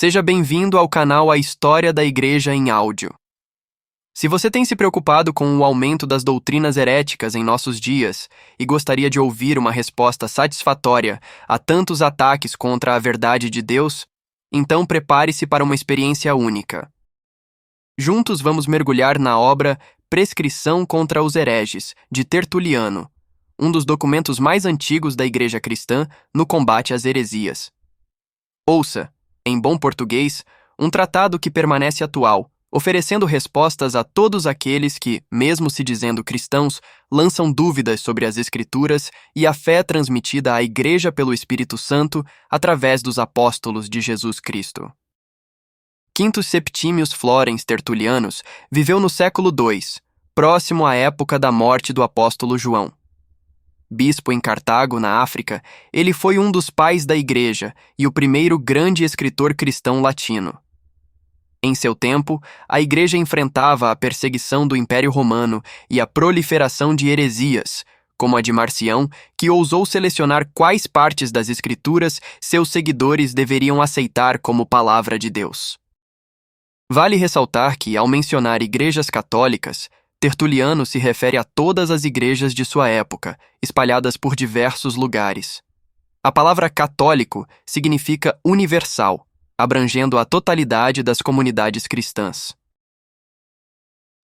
Seja bem-vindo ao canal A História da Igreja em Áudio. Se você tem se preocupado com o aumento das doutrinas heréticas em nossos dias e gostaria de ouvir uma resposta satisfatória a tantos ataques contra a verdade de Deus, então prepare-se para uma experiência única. Juntos vamos mergulhar na obra Prescrição contra os Hereges, de Tertuliano, um dos documentos mais antigos da Igreja Cristã no combate às heresias. Ouça, em bom português, um tratado que permanece atual, oferecendo respostas a todos aqueles que, mesmo se dizendo cristãos, lançam dúvidas sobre as Escrituras e a fé transmitida à Igreja pelo Espírito Santo através dos apóstolos de Jesus Cristo. Quintus Septimius Florens Tertulianus viveu no século II, próximo à época da morte do apóstolo João. Bispo em Cartago, na África, ele foi um dos pais da Igreja e o primeiro grande escritor cristão latino. Em seu tempo, a Igreja enfrentava a perseguição do Império Romano e a proliferação de heresias, como a de Marcião, que ousou selecionar quais partes das Escrituras seus seguidores deveriam aceitar como palavra de Deus. Vale ressaltar que, ao mencionar igrejas católicas, Tertuliano se refere a todas as igrejas de sua época, espalhadas por diversos lugares. A palavra católico significa universal, abrangendo a totalidade das comunidades cristãs.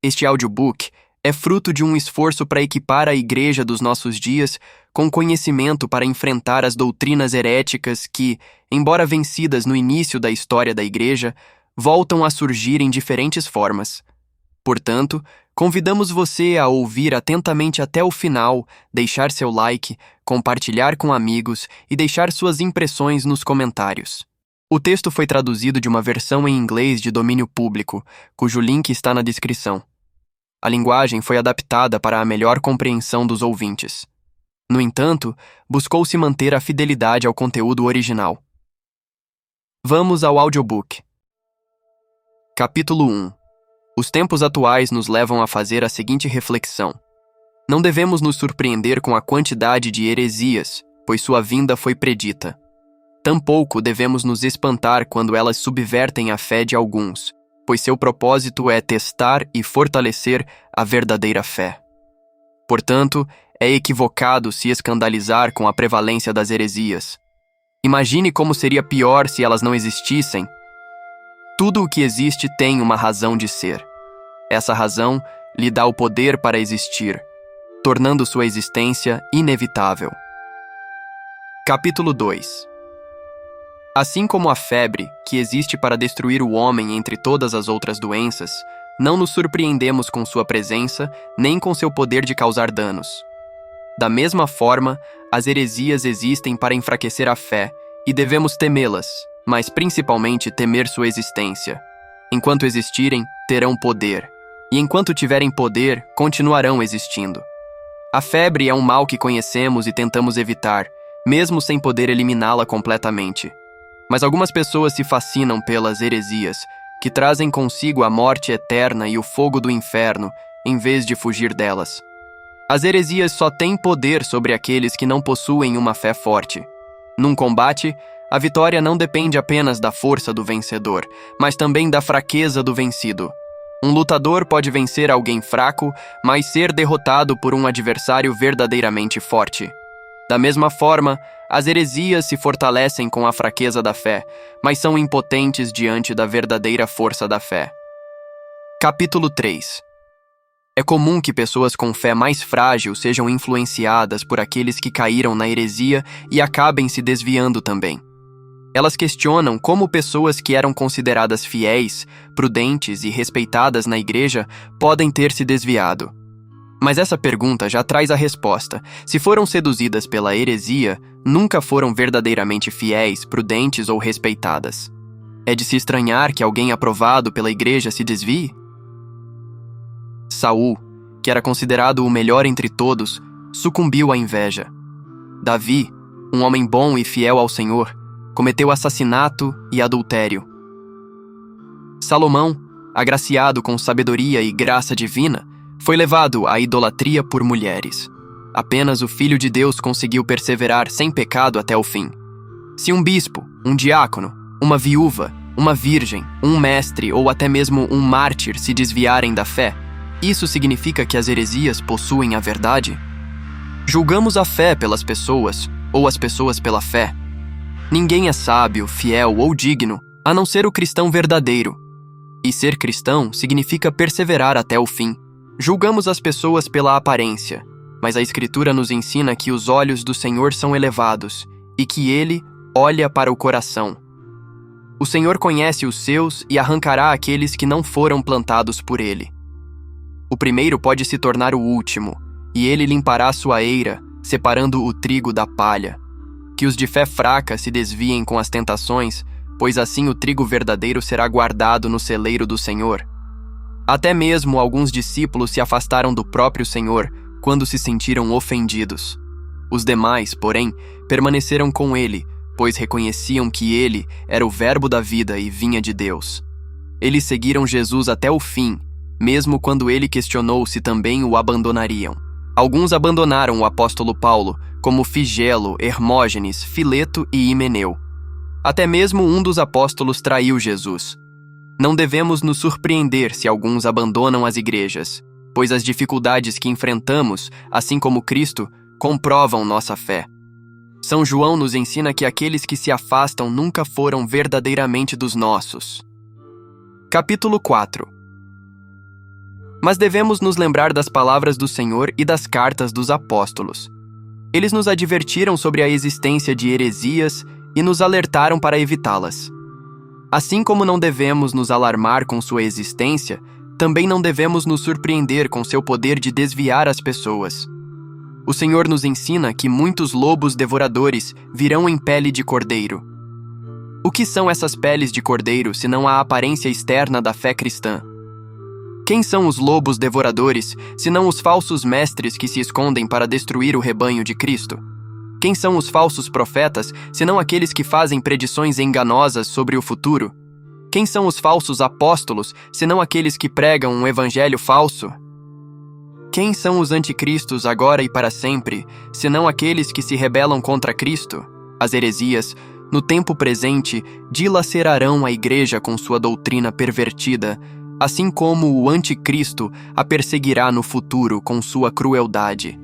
Este audiobook é fruto de um esforço para equipar a igreja dos nossos dias com conhecimento para enfrentar as doutrinas heréticas que, embora vencidas no início da história da igreja, voltam a surgir em diferentes formas. Portanto, convidamos você a ouvir atentamente até o final, deixar seu like, compartilhar com amigos e deixar suas impressões nos comentários. O texto foi traduzido de uma versão em inglês de domínio público, cujo link está na descrição. A linguagem foi adaptada para a melhor compreensão dos ouvintes. No entanto, buscou-se manter a fidelidade ao conteúdo original. Vamos ao audiobook. Capítulo 1. Os tempos atuais nos levam a fazer a seguinte reflexão. Não devemos nos surpreender com a quantidade de heresias, pois sua vinda foi predita. Tampouco devemos nos espantar quando elas subvertem a fé de alguns, pois seu propósito é testar e fortalecer a verdadeira fé. Portanto, é equivocado se escandalizar com a prevalência das heresias. Imagine como seria pior se elas não existissem. Tudo o que existe tem uma razão de ser. Essa razão lhe dá o poder para existir, tornando sua existência inevitável. Capítulo 2. Assim como a febre, que existe para destruir o homem entre todas as outras doenças, não nos surpreendemos com sua presença, nem com seu poder de causar danos. Da mesma forma, as heresias existem para enfraquecer a fé, e devemos temê-las, mas principalmente temer sua existência. Enquanto existirem, terão poder, e enquanto tiverem poder, continuarão existindo. A febre é um mal que conhecemos e tentamos evitar, mesmo sem poder eliminá-la completamente. Mas algumas pessoas se fascinam pelas heresias, que trazem consigo a morte eterna e o fogo do inferno, em vez de fugir delas. As heresias só têm poder sobre aqueles que não possuem uma fé forte. Num combate, a vitória não depende apenas da força do vencedor, mas também da fraqueza do vencido. Um lutador pode vencer alguém fraco, mas ser derrotado por um adversário verdadeiramente forte. Da mesma forma, as heresias se fortalecem com a fraqueza da fé, mas são impotentes diante da verdadeira força da fé. Capítulo 3. É comum que pessoas com fé mais frágil sejam influenciadas por aqueles que caíram na heresia e acabem se desviando também. Elas questionam como pessoas que eram consideradas fiéis, prudentes e respeitadas na igreja podem ter se desviado. Mas essa pergunta já traz a resposta. Se foram seduzidas pela heresia, nunca foram verdadeiramente fiéis, prudentes ou respeitadas. É de se estranhar que alguém aprovado pela igreja se desvie? Saul, que era considerado o melhor entre todos, sucumbiu à inveja. Davi, um homem bom e fiel ao Senhor, cometeu assassinato e adultério. Salomão, agraciado com sabedoria e graça divina, foi levado à idolatria por mulheres. Apenas o Filho de Deus conseguiu perseverar sem pecado até o fim. Se um bispo, um diácono, uma viúva uma virgem, um mestre ou até mesmo um mártir se desviarem da fé, isso significa que as heresias possuem a verdade? Julgamos a fé pelas pessoas ou as pessoas pela fé. Ninguém é sábio, fiel ou digno, a não ser o cristão verdadeiro. E ser cristão significa perseverar até o fim. Julgamos as pessoas pela aparência, mas a Escritura nos ensina que os olhos do Senhor são elevados e que Ele olha para o coração. O Senhor conhece os seus e arrancará aqueles que não foram plantados por Ele. O primeiro pode se tornar o último, e Ele limpará sua eira, separando o trigo da palha. Que os de fé fraca se desviem com as tentações, pois assim o trigo verdadeiro será guardado no celeiro do Senhor. Até mesmo alguns discípulos se afastaram do próprio Senhor quando se sentiram ofendidos. Os demais, porém, permaneceram com Ele, pois reconheciam que Ele era o Verbo da vida e vinha de Deus. Eles seguiram Jesus até o fim, mesmo quando Ele questionou se também o abandonariam. Alguns abandonaram o apóstolo Paulo, como Figelo, Hermógenes, Fileto e Himeneu. Até mesmo um dos apóstolos traiu Jesus. Não devemos nos surpreender se alguns abandonam as igrejas, pois as dificuldades que enfrentamos, assim como Cristo, comprovam nossa fé. São João nos ensina que aqueles que se afastam nunca foram verdadeiramente dos nossos. Capítulo 4. Mas devemos nos lembrar das palavras do Senhor e das cartas dos apóstolos. Eles nos advertiram sobre a existência de heresias e nos alertaram para evitá-las. Assim como não devemos nos alarmar com sua existência, também não devemos nos surpreender com seu poder de desviar as pessoas. O Senhor nos ensina que muitos lobos devoradores virão em pele de cordeiro. O que são essas peles de cordeiro senão a aparência externa da fé cristã? Quem são os lobos devoradores, senão os falsos mestres que se escondem para destruir o rebanho de Cristo? Quem são os falsos profetas, senão aqueles que fazem predições enganosas sobre o futuro? Quem são os falsos apóstolos, senão aqueles que pregam um evangelho falso? Quem são os anticristos agora e para sempre, senão aqueles que se rebelam contra Cristo? As heresias, no tempo presente, dilacerarão a igreja com sua doutrina pervertida, assim como o anticristo a perseguirá no futuro com sua crueldade.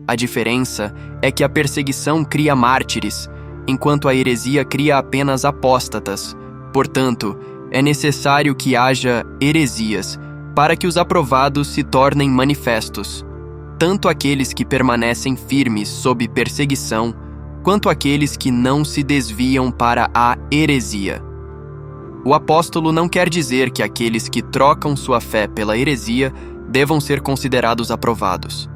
A diferença é que a perseguição cria mártires, enquanto a heresia cria apenas apóstatas. Portanto, é necessário que haja heresias para que os aprovados se tornem manifestos, tanto aqueles que permanecem firmes sob perseguição, quanto aqueles que não se desviam para a heresia. O apóstolo não quer dizer que aqueles que trocam sua fé pela heresia devam ser considerados aprovados.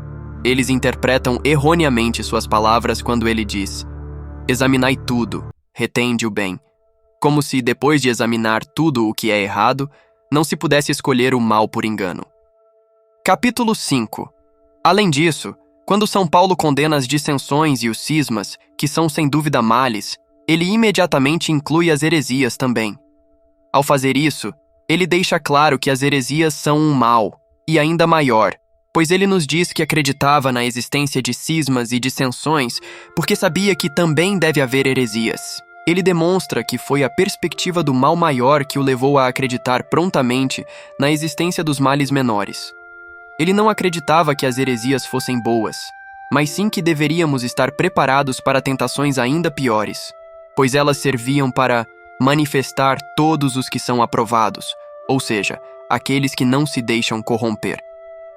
Eles interpretam erroneamente suas palavras quando ele diz: examinai tudo, retende o bem, como se, depois de examinar tudo o que é errado, não se pudesse escolher o mal por engano. Capítulo 5. Além disso, quando São Paulo condena as dissensões e os cismas, que são sem dúvida males, ele imediatamente inclui as heresias também. Ao fazer isso, ele deixa claro que as heresias são um mal, e ainda maior, pois ele nos diz que acreditava na existência de cismas e dissensões porque sabia que também deve haver heresias. Ele demonstra que foi a perspectiva do mal maior que o levou a acreditar prontamente na existência dos males menores. Ele não acreditava que as heresias fossem boas, mas sim que deveríamos estar preparados para tentações ainda piores, pois elas serviam para manifestar todos os que são aprovados, ou seja, aqueles que não se deixam corromper.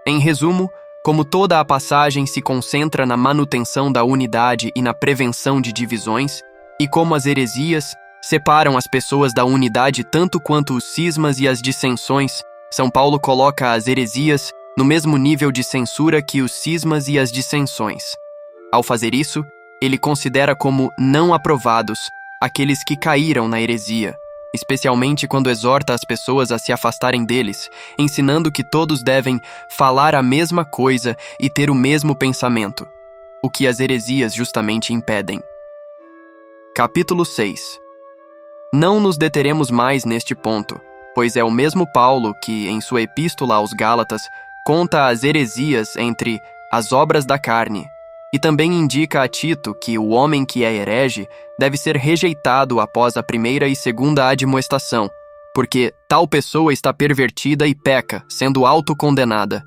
Em resumo, como toda a passagem se concentra na manutenção da unidade e na prevenção de divisões, e como as heresias separam as pessoas da unidade tanto quanto os cismas e as dissensões, São Paulo coloca as heresias no mesmo nível de censura que os cismas e as dissensões. Ao fazer isso, ele considera como não aprovados aqueles que caíram na heresia, especialmente quando exorta as pessoas a se afastarem deles, ensinando que todos devem falar a mesma coisa e ter o mesmo pensamento, o que as heresias justamente impedem. Capítulo 6. Não nos deteremos mais neste ponto, pois é o mesmo Paulo que, em sua epístola aos Gálatas, conta as heresias entre as obras da carne E também indica a Tito que o homem que é herege deve ser rejeitado após a primeira e segunda admoestação, porque tal pessoa está pervertida e peca, sendo autocondenada.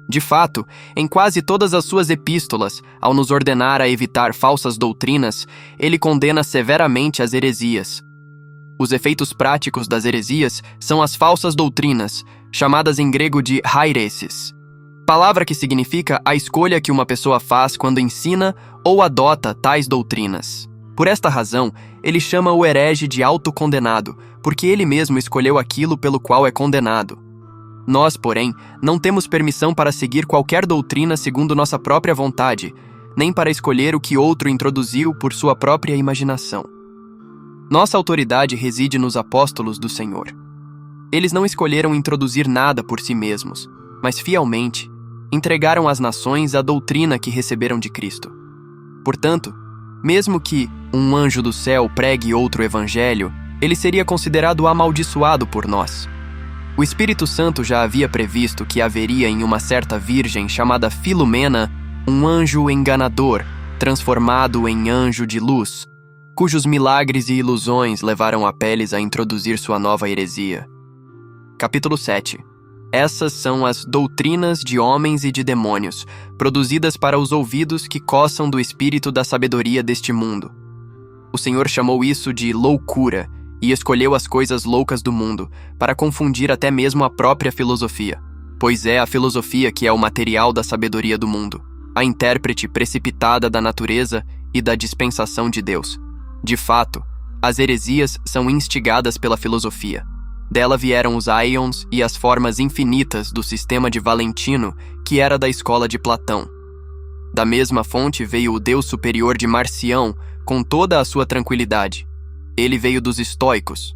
De fato, em quase todas as suas epístolas, ao nos ordenar a evitar falsas doutrinas, ele condena severamente as heresias. Os efeitos práticos das heresias são as falsas doutrinas, chamadas em grego de haireses, palavra que significa a escolha que uma pessoa faz quando ensina ou adota tais doutrinas. Por esta razão, ele chama o herege de autocondenado, porque ele mesmo escolheu aquilo pelo qual é condenado. Nós, porém, não temos permissão para seguir qualquer doutrina segundo nossa própria vontade, nem para escolher o que outro introduziu por sua própria imaginação. Nossa autoridade reside nos apóstolos do Senhor. Eles não escolheram introduzir nada por si mesmos, mas fielmente entregaram às nações a doutrina que receberam de Cristo. Portanto, mesmo que um anjo do céu pregue outro evangelho, ele seria considerado amaldiçoado por nós. O Espírito Santo já havia previsto que haveria em uma certa virgem chamada Filomena um anjo enganador, transformado em anjo de luz, cujos milagres e ilusões levaram Apeles a introduzir sua nova heresia. Capítulo 7. Essas são as doutrinas de homens e de demônios, produzidas para os ouvidos que coçam do espírito da sabedoria deste mundo. O Senhor chamou isso de loucura e escolheu as coisas loucas do mundo, para confundir até mesmo a própria filosofia, pois é a filosofia que é o material da sabedoria do mundo, a intérprete precipitada da natureza e da dispensação de Deus. De fato, as heresias são instigadas pela filosofia. Dela vieram os aions e as formas infinitas do sistema de Valentino, que era da escola de Platão. Da mesma fonte veio o Deus superior de Marcião, com toda a sua tranquilidade. Ele veio dos estoicos.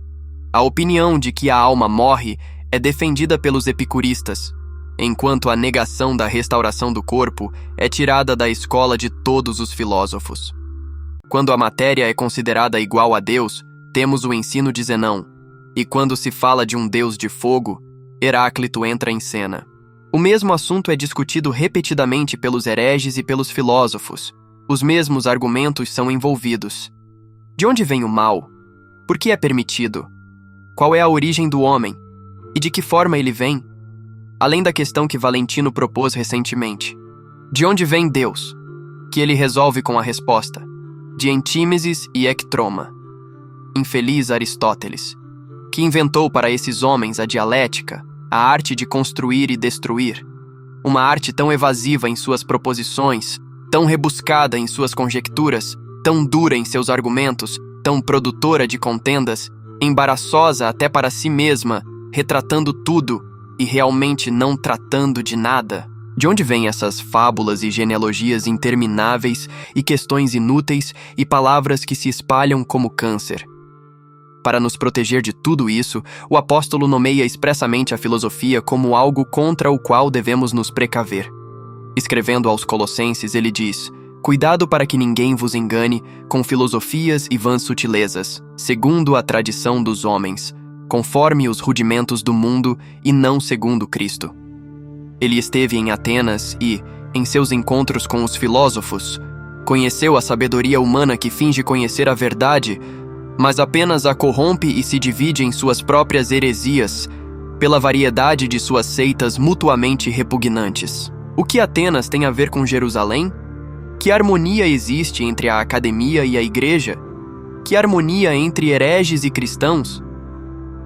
A opinião de que a alma morre é defendida pelos epicuristas, enquanto a negação da restauração do corpo é tirada da escola de todos os filósofos. Quando a matéria é considerada igual a Deus, temos o ensino de Zenão, e quando se fala de um Deus de fogo, Heráclito entra em cena. O mesmo assunto é discutido repetidamente pelos hereges e pelos filósofos. Os mesmos argumentos são envolvidos. De onde vem o mal? Por que é permitido? Qual é a origem do homem? E de que forma ele vem? Além da questão que Valentino propôs recentemente. De onde vem Deus? Que ele resolve com a resposta. De Antímenes e Ectroma. Infeliz Aristóteles, que inventou para esses homens a dialética, a arte de construir e destruir. Uma arte tão evasiva em suas proposições, tão rebuscada em suas conjecturas, tão dura em seus argumentos, tão produtora de contendas, embaraçosa até para si mesma, retratando tudo e realmente não tratando de nada. De onde vêm essas fábulas e genealogias intermináveis e questões inúteis e palavras que se espalham como câncer? Para nos proteger de tudo isso, o apóstolo nomeia expressamente a filosofia como algo contra o qual devemos nos precaver. Escrevendo aos Colossenses, ele diz: cuidado para que ninguém vos engane com filosofias e vãs sutilezas, segundo a tradição dos homens, conforme os rudimentos do mundo e não segundo Cristo. Ele esteve em Atenas e, em seus encontros com os filósofos, conheceu a sabedoria humana que finge conhecer a verdade, mas apenas a corrompe e se divide em suas próprias heresias, pela variedade de suas seitas mutuamente repugnantes. O que Atenas tem a ver com Jerusalém? Que harmonia existe entre a academia e a igreja? Que harmonia entre hereges e cristãos?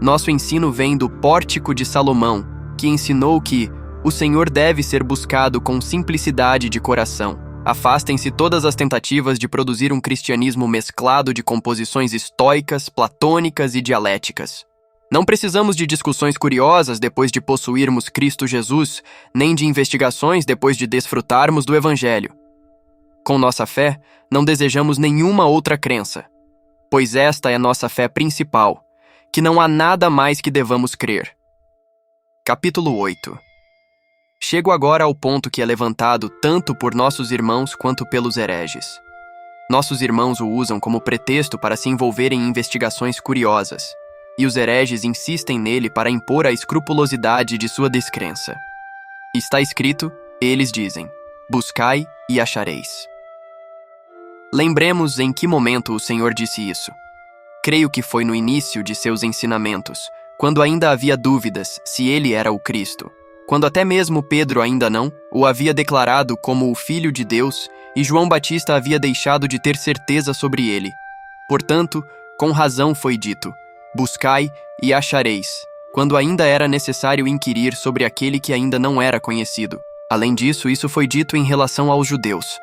Nosso ensino vem do Pórtico de Salomão, que ensinou que o Senhor deve ser buscado com simplicidade de coração. Afastem-se todas as tentativas de produzir um cristianismo mesclado de composições estoicas, platônicas e dialéticas. Não precisamos de discussões curiosas depois de possuirmos Cristo Jesus, nem de investigações depois de desfrutarmos do Evangelho. Com nossa fé, não desejamos nenhuma outra crença, pois esta é nossa fé principal, que não há nada mais que devamos crer. Capítulo 8. Chego agora ao ponto que é levantado tanto por nossos irmãos quanto pelos hereges. Nossos irmãos o usam como pretexto para se envolverem em investigações curiosas, e os hereges insistem nele para impor a escrupulosidade de sua descrença. Está escrito, eles dizem: buscai e achareis. Lembremos em que momento o Senhor disse isso. Creio que foi no início de seus ensinamentos, quando ainda havia dúvidas se ele era o Cristo. Quando até mesmo Pedro ainda não o havia declarado como o Filho de Deus e João Batista havia deixado de ter certeza sobre ele. Portanto, com razão foi dito: buscai e achareis, quando ainda era necessário inquirir sobre aquele que ainda não era conhecido. Além disso, isso foi dito em relação aos judeus,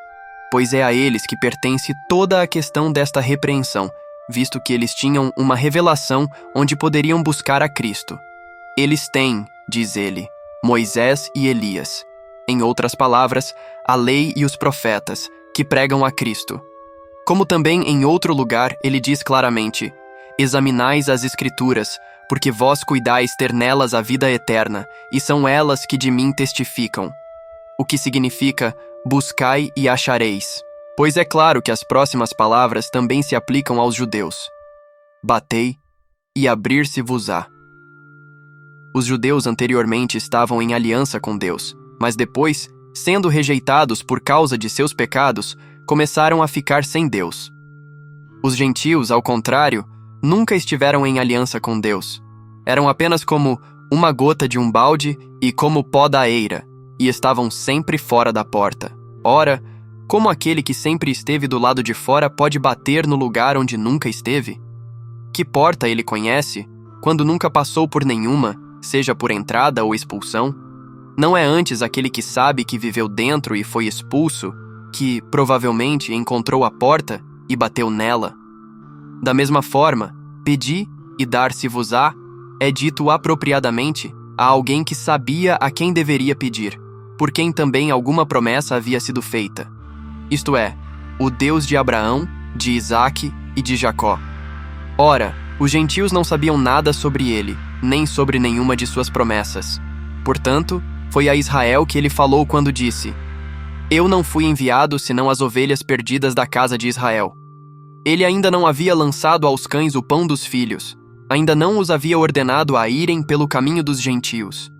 pois é a eles que pertence toda a questão desta repreensão, visto que eles tinham uma revelação onde poderiam buscar a Cristo. Eles têm, diz ele, Moisés e Elias. Em outras palavras, a lei e os profetas, que pregam a Cristo. Como também em outro lugar ele diz claramente: examinais as Escrituras, porque vós cuidais ter nelas a vida eterna, e são elas que de mim testificam. O que significa: buscai e achareis. Pois é claro que as próximas palavras também se aplicam aos judeus. Batei e abrir-se-vos-á. Os judeus anteriormente estavam em aliança com Deus, mas depois, sendo rejeitados por causa de seus pecados, começaram a ficar sem Deus. Os gentios, ao contrário, nunca estiveram em aliança com Deus. Eram apenas como uma gota de um balde e como pó da eira, e estavam sempre fora da porta. Ora, como aquele que sempre esteve do lado de fora pode bater no lugar onde nunca esteve? Que porta ele conhece, quando nunca passou por nenhuma, seja por entrada ou expulsão? Não é antes aquele que sabe que viveu dentro e foi expulso, que, provavelmente, encontrou a porta e bateu nela? Da mesma forma, pedi e dar-se-vos-á é dito apropriadamente a alguém que sabia a quem deveria pedir, por quem também alguma promessa havia sido feita. Isto é, o Deus de Abraão, de Isaque e de Jacó. Ora, os gentios não sabiam nada sobre ele, nem sobre nenhuma de suas promessas. Portanto, foi a Israel que ele falou quando disse: eu não fui enviado senão as ovelhas perdidas da casa de Israel. Ele ainda não havia lançado aos cães o pão dos filhos, ainda não os havia ordenado a irem pelo caminho dos gentios.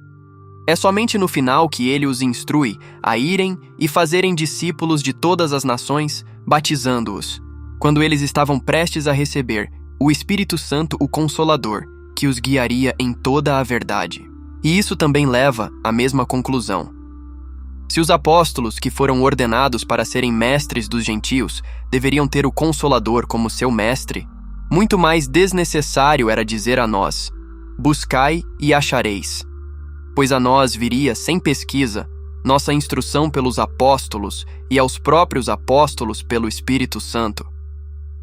É somente no final que ele os instrui a irem e fazerem discípulos de todas as nações, batizando-os, quando eles estavam prestes a receber o Espírito Santo, o Consolador, que os guiaria em toda a verdade. E isso também leva à mesma conclusão. Se os apóstolos que foram ordenados para serem mestres dos gentios deveriam ter o Consolador como seu mestre, muito mais desnecessário era dizer a nós: buscai e achareis. Pois a nós viria, sem pesquisa, nossa instrução pelos apóstolos e aos próprios apóstolos pelo Espírito Santo.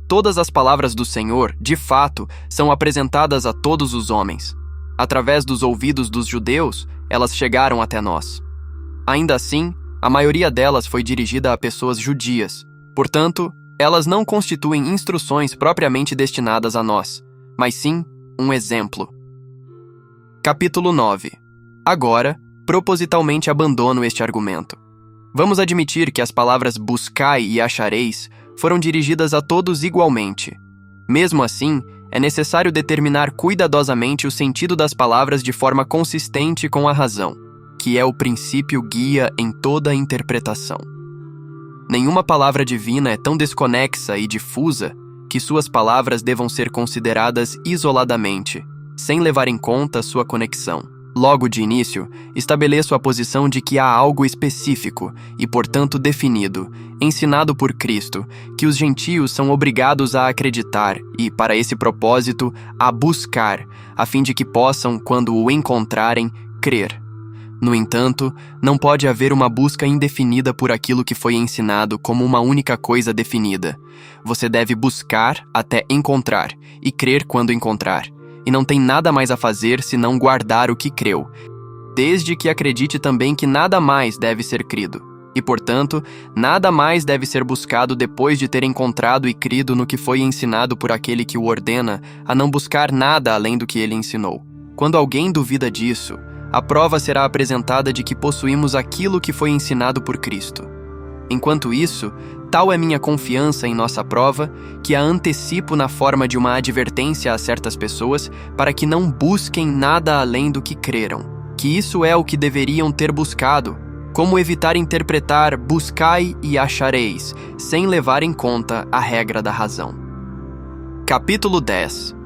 Todas as palavras do Senhor, de fato, são apresentadas a todos os homens. Através dos ouvidos dos judeus, elas chegaram até nós. Ainda assim, a maioria delas foi dirigida a pessoas judias. Portanto, elas não constituem instruções propriamente destinadas a nós, mas sim um exemplo. Capítulo 9. Agora, propositalmente abandono este argumento. Vamos admitir que as palavras buscai e achareis foram dirigidas a todos igualmente. Mesmo assim, é necessário determinar cuidadosamente o sentido das palavras de forma consistente com a razão, que é o princípio guia em toda a interpretação. Nenhuma palavra divina é tão desconexa e difusa que suas palavras devam ser consideradas isoladamente, sem levar em conta sua conexão. Logo de início, estabeleço a posição de que há algo específico e, portanto, definido, ensinado por Cristo, que os gentios são obrigados a acreditar e, para esse propósito, a buscar, a fim de que possam, quando o encontrarem, crer. No entanto, não pode haver uma busca indefinida por aquilo que foi ensinado como uma única coisa definida. Você deve buscar até encontrar e crer quando encontrar. E não tem nada mais a fazer senão guardar o que creu, desde que acredite também que nada mais deve ser crido. E, portanto, nada mais deve ser buscado depois de ter encontrado e crido no que foi ensinado por aquele que o ordena a não buscar nada além do que ele ensinou. Quando alguém duvida disso, a prova será apresentada de que possuímos aquilo que foi ensinado por Cristo. Enquanto isso, tal é minha confiança em nossa prova, que a antecipo na forma de uma advertência a certas pessoas para que não busquem nada além do que creram, que isso é o que deveriam ter buscado, Como evitar interpretar buscai e achareis, sem levar em conta a regra da razão. Capítulo 10.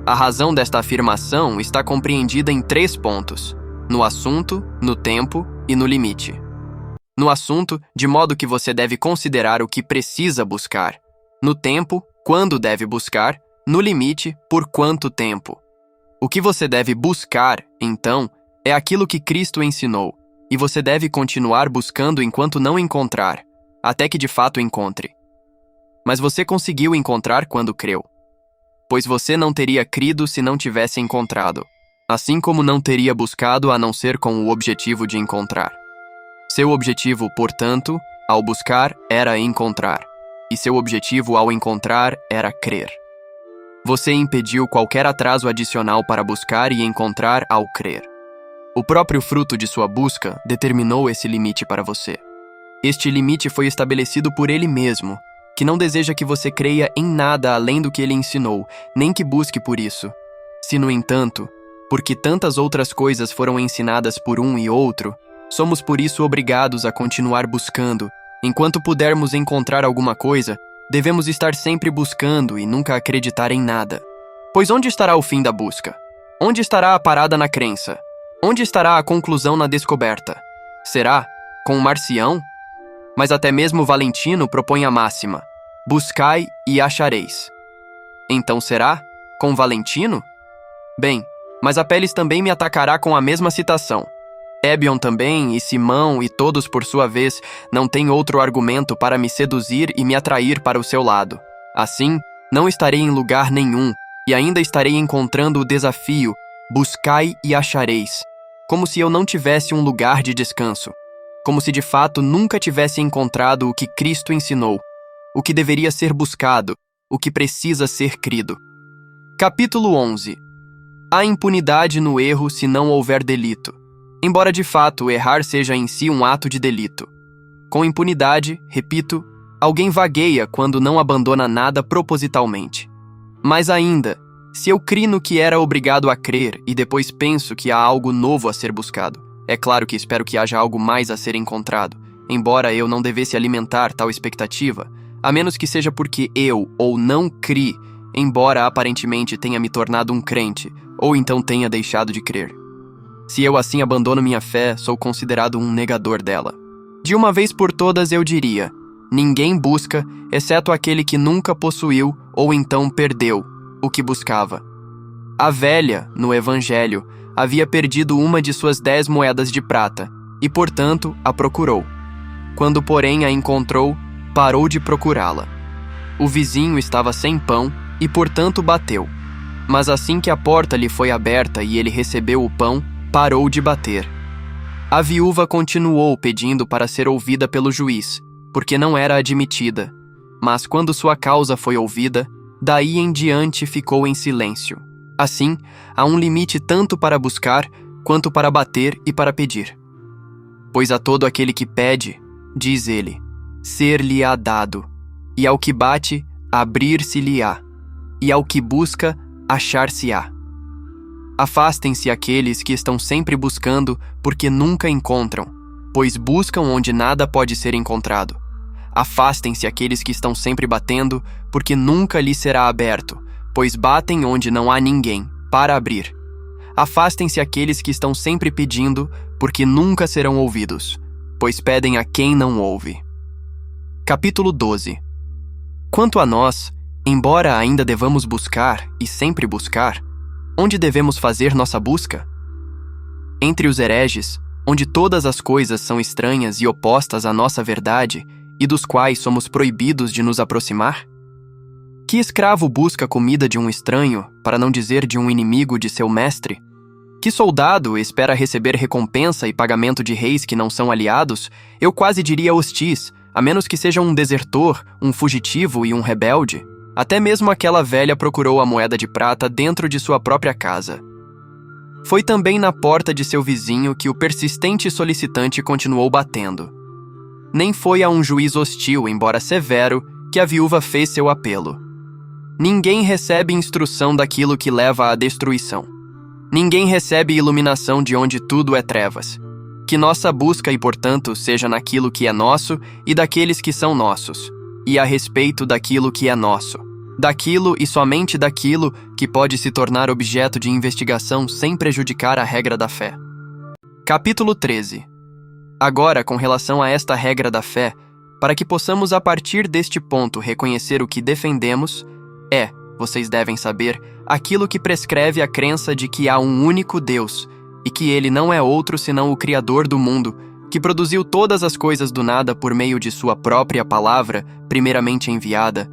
A razão desta afirmação está compreendida em 3 pontos: no assunto, no tempo e no limite. No assunto, de modo que você deve considerar o que precisa buscar. No tempo, quando deve buscar. No limite, por quanto tempo. O que você deve buscar, então, é aquilo que Cristo ensinou, e você deve continuar buscando enquanto não encontrar, até que de fato encontre. Mas você conseguiu encontrar quando creu, pois você não teria crido se não tivesse encontrado, assim como não teria buscado a não ser com o objetivo de encontrar. Seu objetivo, portanto, ao buscar, era encontrar, e seu objetivo ao encontrar era crer. Você impediu qualquer atraso adicional para buscar e encontrar ao crer. O próprio fruto de sua busca determinou esse limite para você. Este limite foi estabelecido por ele mesmo, que não deseja que você creia em nada além do que ele ensinou, nem que busque por isso. Se, no entanto, porque tantas outras coisas foram ensinadas por um e outro, somos por isso obrigados a continuar buscando. Enquanto pudermos encontrar alguma coisa, devemos estar sempre buscando e nunca acreditar em nada. Pois onde estará o fim da busca? Onde estará a parada na crença? Onde estará a conclusão na descoberta? Será com o Marcião? Mas até mesmo Valentino propõe a máxima: buscai e achareis. Então será com Valentino? Bem, mas Apelles também me atacará com a mesma citação. Ébion também, e Simão e todos por sua vez, não têm outro argumento para me seduzir e me atrair para o seu lado. Assim, não estarei em lugar nenhum, e ainda estarei encontrando o desafio: buscai e achareis, como se eu não tivesse um lugar de descanso, como se de fato nunca tivesse encontrado o que Cristo ensinou, o que deveria ser buscado, o que precisa ser crido. Capítulo 11. Há impunidade no erro se não houver delito, embora de fato errar seja em si um ato de delito. Com impunidade, repito, alguém vagueia quando não abandona nada propositalmente. Mas ainda, se eu crio no que era obrigado a crer e depois penso que há algo novo a ser buscado, é claro que espero que haja algo mais a ser encontrado, embora eu não devesse alimentar tal expectativa, a menos que seja porque eu ou não crie, embora aparentemente tenha me tornado um crente, ou então tenha deixado de crer. Se eu assim abandono minha fé, sou considerado um negador dela. De uma vez por todas eu diria: ninguém busca, exceto aquele que nunca possuiu ou então perdeu o que buscava. A velha, no Evangelho, havia perdido uma de suas 10 moedas de prata, e portanto a procurou. Quando, porém, a encontrou, parou de procurá-la. O vizinho estava sem pão e, portanto, bateu. Mas assim que a porta lhe foi aberta e ele recebeu o pão, parou de bater. A viúva continuou pedindo para ser ouvida pelo juiz, porque não era admitida. Mas quando sua causa foi ouvida, daí em diante ficou em silêncio. Assim, há um limite tanto para buscar, quanto para bater e para pedir. Pois a todo aquele que pede, diz ele, ser-lhe-á dado, e ao que bate, abrir-se-lhe-á, e ao que busca, achar-se-á. Afastem-se aqueles que estão sempre buscando, porque nunca encontram, pois buscam onde nada pode ser encontrado. Afastem-se aqueles que estão sempre batendo, porque nunca lhes será aberto, pois batem onde não há ninguém, para abrir. Afastem-se aqueles que estão sempre pedindo, porque nunca serão ouvidos, pois pedem a quem não ouve. Capítulo 12. Quanto a nós, embora ainda devamos buscar, e sempre buscar, onde devemos fazer nossa busca? Entre os hereges, onde todas as coisas são estranhas e opostas à nossa verdade, e dos quais somos proibidos de nos aproximar? Que escravo busca a comida de um estranho, para não dizer de um inimigo de seu mestre? Que soldado espera receber recompensa e pagamento de reis que não são aliados? Eu quase diria hostis, a menos que seja um desertor, um fugitivo e um rebelde. Até mesmo aquela velha procurou a moeda de prata dentro de sua própria casa. Foi também na porta de seu vizinho que o persistente solicitante continuou batendo. Nem foi a um juiz hostil, embora severo, que a viúva fez seu apelo. Ninguém recebe instrução daquilo que leva à destruição. Ninguém recebe iluminação de onde tudo é trevas. Que nossa busca e, portanto, seja naquilo que é nosso e daqueles que são nossos, e a respeito daquilo que é nosso, daquilo e somente daquilo que pode se tornar objeto de investigação sem prejudicar a regra da fé. Capítulo 13. Agora, com relação a esta regra da fé, para que possamos a partir deste ponto reconhecer o que defendemos, vocês devem saber, aquilo que prescreve a crença de que há um único Deus, e que ele não é outro senão o Criador do mundo, que produziu todas as coisas do nada por meio de sua própria palavra, primeiramente enviada,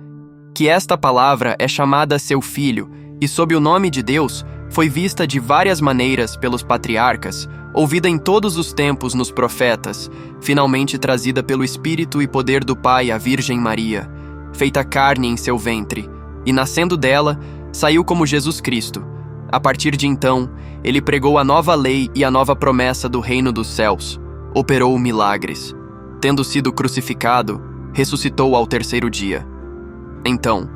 que esta palavra é chamada seu Filho, e sob o nome de Deus, foi vista de várias maneiras pelos patriarcas, ouvida em todos os tempos nos profetas, finalmente trazida pelo Espírito e poder do Pai à Virgem Maria, feita carne em seu ventre, e nascendo dela, saiu como Jesus Cristo. A partir de então, ele pregou a nova lei e a nova promessa do reino dos céus, operou milagres. Tendo sido crucificado, ressuscitou ao terceiro dia. Então,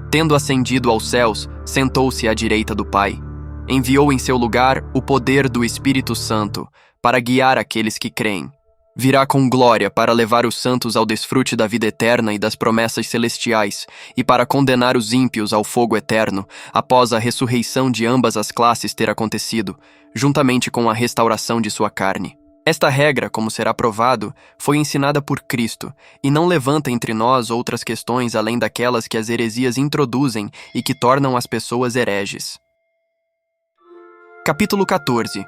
tendo ascendido aos céus, sentou-se à direita do Pai. Enviou em seu lugar o poder do Espírito Santo para guiar aqueles que creem. Virá com glória para levar os santos ao desfrute da vida eterna e das promessas celestiais, e para condenar os ímpios ao fogo eterno, após a ressurreição de ambas as classes ter acontecido, juntamente com a restauração de sua carne. Esta regra, como será provado, foi ensinada por Cristo, e não levanta entre nós outras questões além daquelas que as heresias introduzem e que tornam as pessoas hereges. Capítulo 14.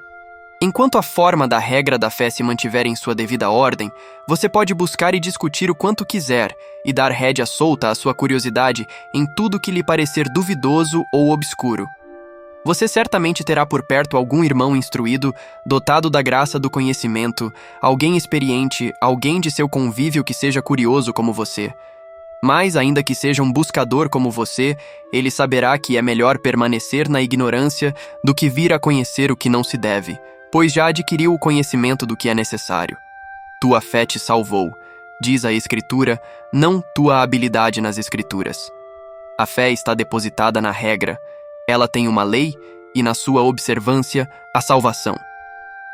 Enquanto a forma da regra da fé se mantiver em sua devida ordem, você pode buscar e discutir o quanto quiser e dar rédea solta à sua curiosidade em tudo que lhe parecer duvidoso ou obscuro. Você certamente terá por perto algum irmão instruído, dotado da graça do conhecimento, alguém experiente, alguém de seu convívio que seja curioso como você. Mas, ainda que seja um buscador como você, ele saberá que é melhor permanecer na ignorância do que vir a conhecer o que não se deve, pois já adquiriu o conhecimento do que é necessário. Tua fé te salvou, diz a Escritura, não tua habilidade nas Escrituras. A fé está depositada na regra. Ela tem uma lei e, na sua observância, a salvação.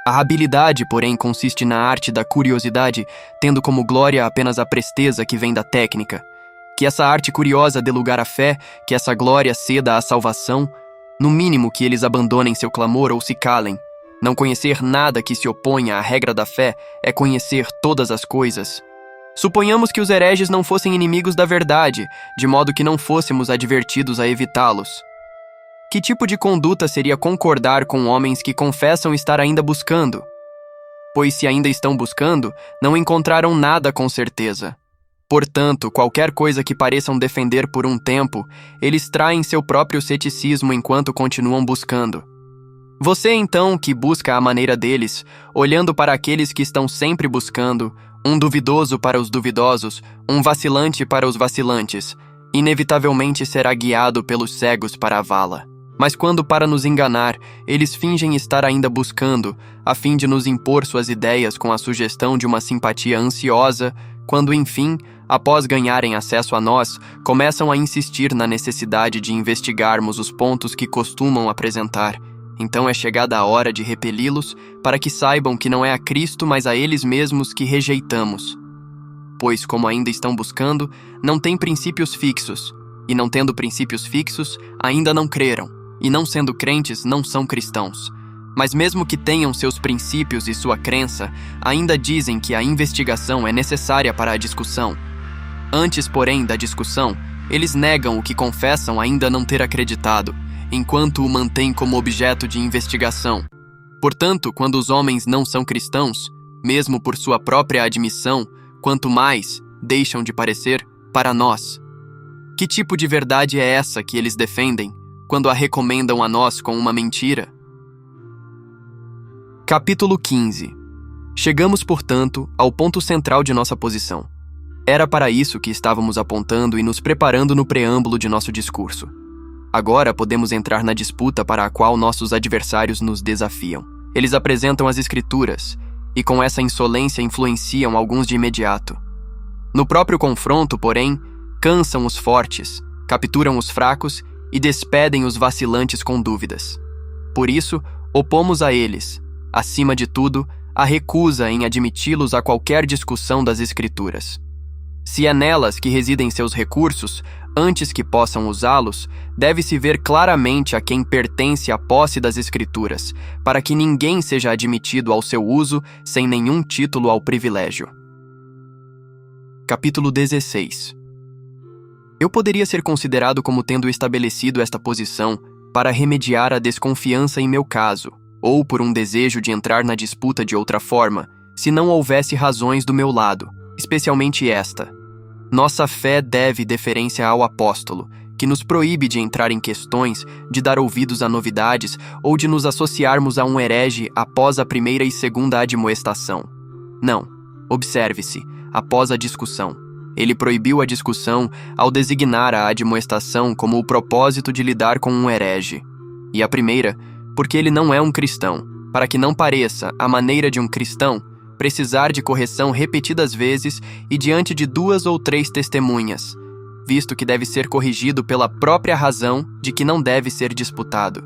A habilidade, porém, consiste na arte da curiosidade, tendo como glória apenas a presteza que vem da técnica. Que essa arte curiosa dê lugar à fé, que essa glória ceda à salvação, no mínimo que eles abandonem seu clamor ou se calem. Não conhecer nada que se oponha à regra da fé é conhecer todas as coisas. Suponhamos que os hereges não fossem inimigos da verdade, de modo que não fôssemos advertidos a evitá-los. Que tipo de conduta seria concordar com homens que confessam estar ainda buscando? Pois se ainda estão buscando, não encontraram nada com certeza. Portanto, qualquer coisa que pareçam defender por um tempo, eles traem seu próprio ceticismo enquanto continuam buscando. Você, então, que busca à maneira deles, olhando para aqueles que estão sempre buscando, um duvidoso para os duvidosos, um vacilante para os vacilantes, inevitavelmente será guiado pelos cegos para a vala. Mas quando, para nos enganar, eles fingem estar ainda buscando, a fim de nos impor suas ideias com a sugestão de uma simpatia ansiosa, quando, enfim, após ganharem acesso a nós, começam a insistir na necessidade de investigarmos os pontos que costumam apresentar, então é chegada a hora de repeli-los para que saibam que não é a Cristo, mas a eles mesmos que rejeitamos. Pois, como ainda estão buscando, não têm princípios fixos, e não tendo princípios fixos, ainda não creram. E não sendo crentes, não são cristãos. Mas mesmo que tenham seus princípios e sua crença, ainda dizem que a investigação é necessária para a discussão. Antes, porém, da discussão, eles negam o que confessam ainda não ter acreditado, enquanto o mantêm como objeto de investigação. Portanto, quando os homens não são cristãos, mesmo por sua própria admissão, quanto mais deixam de parecer para nós. Que tipo de verdade é essa que eles defendem, quando a recomendam a nós com uma mentira? Capítulo 15. Chegamos, portanto, ao ponto central de nossa posição. Era para isso que estávamos apontando e nos preparando no preâmbulo de nosso discurso. Agora podemos entrar na disputa para a qual nossos adversários nos desafiam. Eles apresentam as Escrituras, e com essa insolência influenciam alguns de imediato. No próprio confronto, porém, cansam os fortes, capturam os fracos e despedem os vacilantes com dúvidas. Por isso, opomos a eles, acima de tudo, a recusa em admiti-los a qualquer discussão das Escrituras. Se é nelas que residem seus recursos, antes que possam usá-los, deve-se ver claramente a quem pertence a posse das Escrituras, para que ninguém seja admitido ao seu uso sem nenhum título ao privilégio. Capítulo 16. Eu poderia ser considerado como tendo estabelecido esta posição para remediar a desconfiança em meu caso, ou por um desejo de entrar na disputa de outra forma, se não houvesse razões do meu lado, especialmente esta. Nossa fé deve deferência ao apóstolo, que nos proíbe de entrar em questões, de dar ouvidos a novidades ou de nos associarmos a um herege após a primeira e segunda admoestação. Não, observe-se, após a discussão. Ele proibiu a discussão ao designar a admoestação como o propósito de lidar com um herege. E a primeira, porque ele não é um cristão, para que não pareça, à maneira de um cristão, precisar de correção repetidas vezes e diante de 2 ou 3 testemunhas, visto que deve ser corrigido pela própria razão de que não deve ser disputado.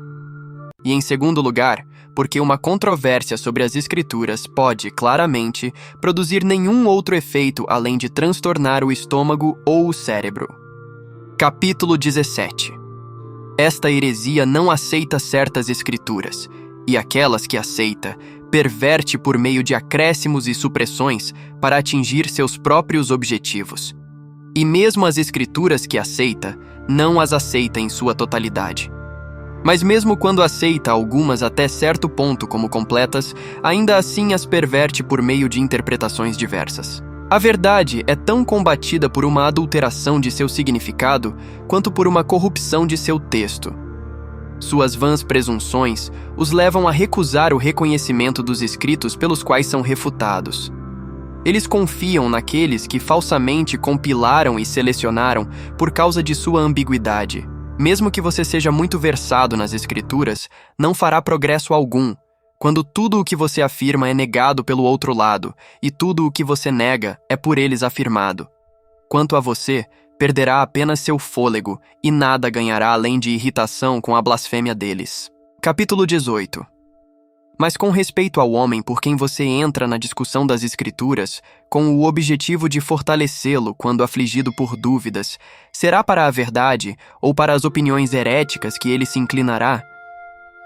E em segundo lugar, porque uma controvérsia sobre as Escrituras pode, claramente, produzir nenhum outro efeito além de transtornar o estômago ou o cérebro. Capítulo 17. Esta heresia não aceita certas Escrituras, e aquelas que aceita, perverte por meio de acréscimos e supressões para atingir seus próprios objetivos. E mesmo as Escrituras que aceita, não as aceita em sua totalidade. Mas mesmo quando aceita algumas até certo ponto como completas, ainda assim as perverte por meio de interpretações diversas. A verdade é tão combatida por uma adulteração de seu significado quanto por uma corrupção de seu texto. Suas vãs presunções os levam a recusar o reconhecimento dos escritos pelos quais são refutados. Eles confiam naqueles que falsamente compilaram e selecionaram por causa de sua ambiguidade. Mesmo que você seja muito versado nas Escrituras, não fará progresso algum, quando tudo o que você afirma é negado pelo outro lado, e tudo o que você nega é por eles afirmado. Quanto a você, perderá apenas seu fôlego, e nada ganhará além de irritação com a blasfêmia deles. Capítulo 18. Mas com respeito ao homem por quem você entra na discussão das Escrituras, com o objetivo de fortalecê-lo quando afligido por dúvidas, será para a verdade ou para as opiniões heréticas que ele se inclinará?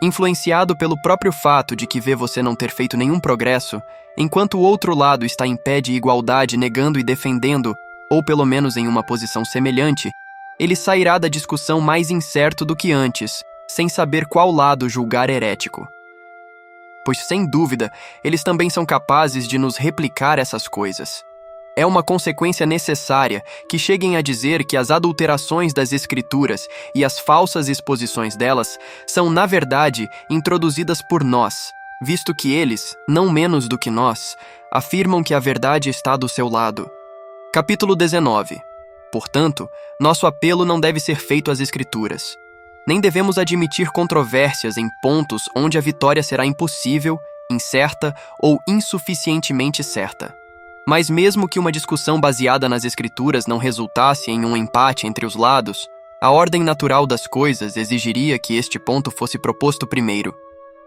Influenciado pelo próprio fato de que vê você não ter feito nenhum progresso, enquanto o outro lado está em pé de igualdade negando e defendendo, ou pelo menos em uma posição semelhante, ele sairá da discussão mais incerto do que antes, sem saber qual lado julgar herético. Pois, sem dúvida, eles também são capazes de nos replicar essas coisas. É uma consequência necessária que cheguem a dizer que as adulterações das Escrituras e as falsas exposições delas são, na verdade, introduzidas por nós, visto que eles, não menos do que nós, afirmam que a verdade está do seu lado. Capítulo 19. Portanto, nosso apelo não deve ser feito às Escrituras. Nem devemos admitir controvérsias em pontos onde a vitória será impossível, incerta ou insuficientemente certa. Mas mesmo que uma discussão baseada nas Escrituras não resultasse em um empate entre os lados, a ordem natural das coisas exigiria que este ponto fosse proposto primeiro,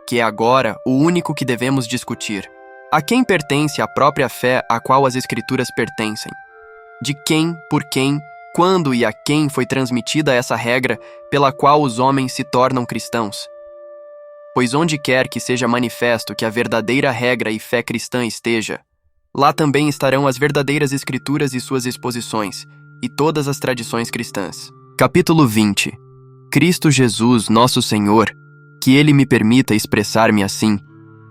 que é agora o único que devemos discutir. A quem pertence a própria fé a qual as Escrituras pertencem? De quem, por quem, quando e a quem foi transmitida essa regra pela qual os homens se tornam cristãos? Pois onde quer que seja manifesto que a verdadeira regra e fé cristã esteja, lá também estarão as verdadeiras Escrituras e suas exposições, e todas as tradições cristãs. Capítulo 20. Cristo Jesus, nosso Senhor, que Ele me permita expressar-me assim,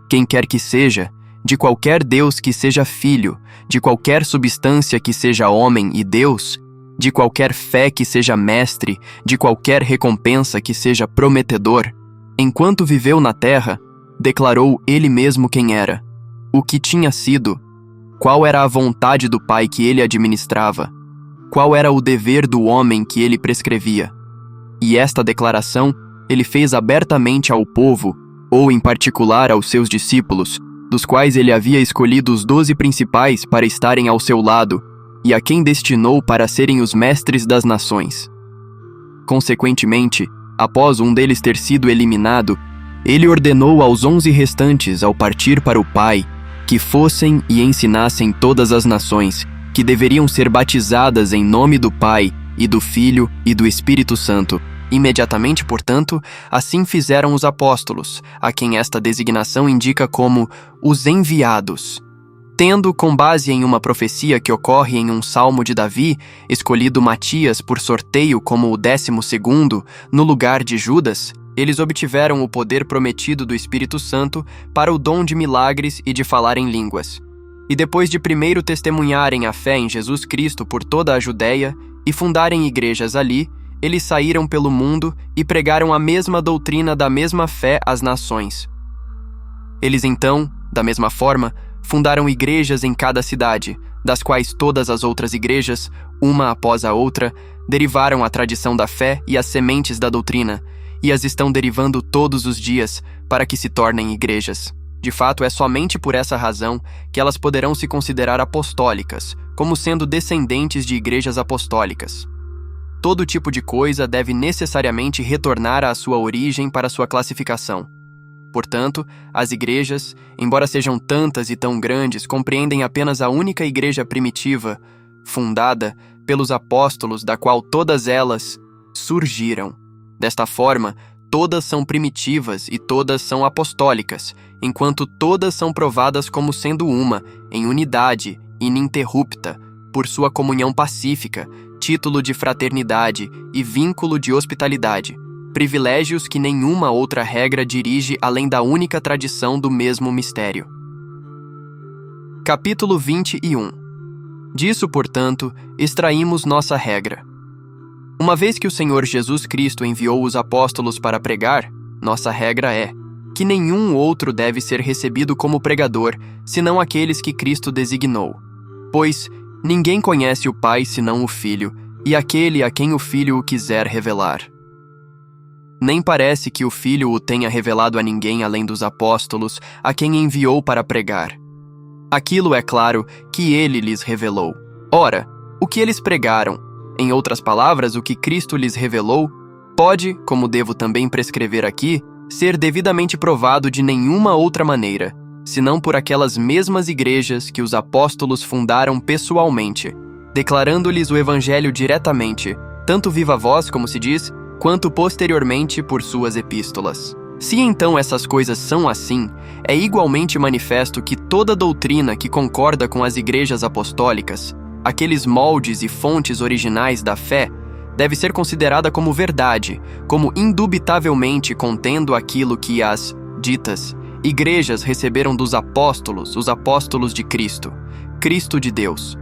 quem quer que seja, de qualquer Deus que seja filho, de qualquer substância que seja homem e Deus, de qualquer fé que seja mestre, de qualquer recompensa que seja prometedor, enquanto viveu na terra, declarou ele mesmo quem era, o que tinha sido, qual era a vontade do Pai que ele administrava, qual era o dever do homem que ele prescrevia. E esta declaração ele fez abertamente ao povo, ou em particular aos seus discípulos, dos quais ele havia escolhido os 12 principais para estarem ao seu lado, e a quem destinou para serem os mestres das nações. Consequentemente, após um deles ter sido eliminado, ele ordenou aos 11 restantes, ao partir para o Pai, que fossem e ensinassem todas as nações, que deveriam ser batizadas em nome do Pai, e do Filho e do Espírito Santo. Imediatamente, portanto, assim fizeram os apóstolos, a quem esta designação indica como os enviados. Tendo, com base em uma profecia que ocorre em um salmo de Davi, escolhido Matias por sorteio como o 12º, no lugar de Judas, eles obtiveram o poder prometido do Espírito Santo para o dom de milagres e de falar em línguas. E depois de primeiro testemunharem a fé em Jesus Cristo por toda a Judéia e fundarem igrejas ali, eles saíram pelo mundo e pregaram a mesma doutrina da mesma fé às nações. Eles então, da mesma forma, fundaram igrejas em cada cidade, das quais todas as outras igrejas, uma após a outra, derivaram a tradição da fé e as sementes da doutrina, e as estão derivando todos os dias para que se tornem igrejas. De fato, é somente por essa razão que elas poderão se considerar apostólicas, como sendo descendentes de igrejas apostólicas. Todo tipo de coisa deve necessariamente retornar à sua origem para sua classificação. Portanto, as igrejas, embora sejam tantas e tão grandes, compreendem apenas a única igreja primitiva, fundada pelos apóstolos, da qual todas elas surgiram. Desta forma, todas são primitivas e todas são apostólicas, enquanto todas são provadas como sendo uma, em unidade, ininterrupta, por sua comunhão pacífica, título de fraternidade e vínculo de hospitalidade, privilégios que nenhuma outra regra dirige além da única tradição do mesmo mistério. Capítulo 21. Disso, portanto, extraímos nossa regra. Uma vez que o Senhor Jesus Cristo enviou os apóstolos para pregar, nossa regra é que nenhum outro deve ser recebido como pregador, senão aqueles que Cristo designou. Pois ninguém conhece o Pai senão o Filho, e aquele a quem o Filho o quiser revelar. Nem parece que o Filho o tenha revelado a ninguém além dos apóstolos, a quem enviou para pregar. Aquilo é claro que ele lhes revelou. Ora, o que eles pregaram, em outras palavras, o que Cristo lhes revelou, pode, como devo também prescrever aqui, ser devidamente provado de nenhuma outra maneira, senão por aquelas mesmas igrejas que os apóstolos fundaram pessoalmente, declarando-lhes o Evangelho diretamente, tanto viva voz, como se diz, quanto posteriormente por suas epístolas. Se então essas coisas são assim, é igualmente manifesto que toda doutrina que concorda com as igrejas apostólicas, aqueles moldes e fontes originais da fé, deve ser considerada como verdade, como indubitavelmente contendo aquilo que as ditas igrejas receberam dos apóstolos, os apóstolos de Cristo, Cristo de Deus.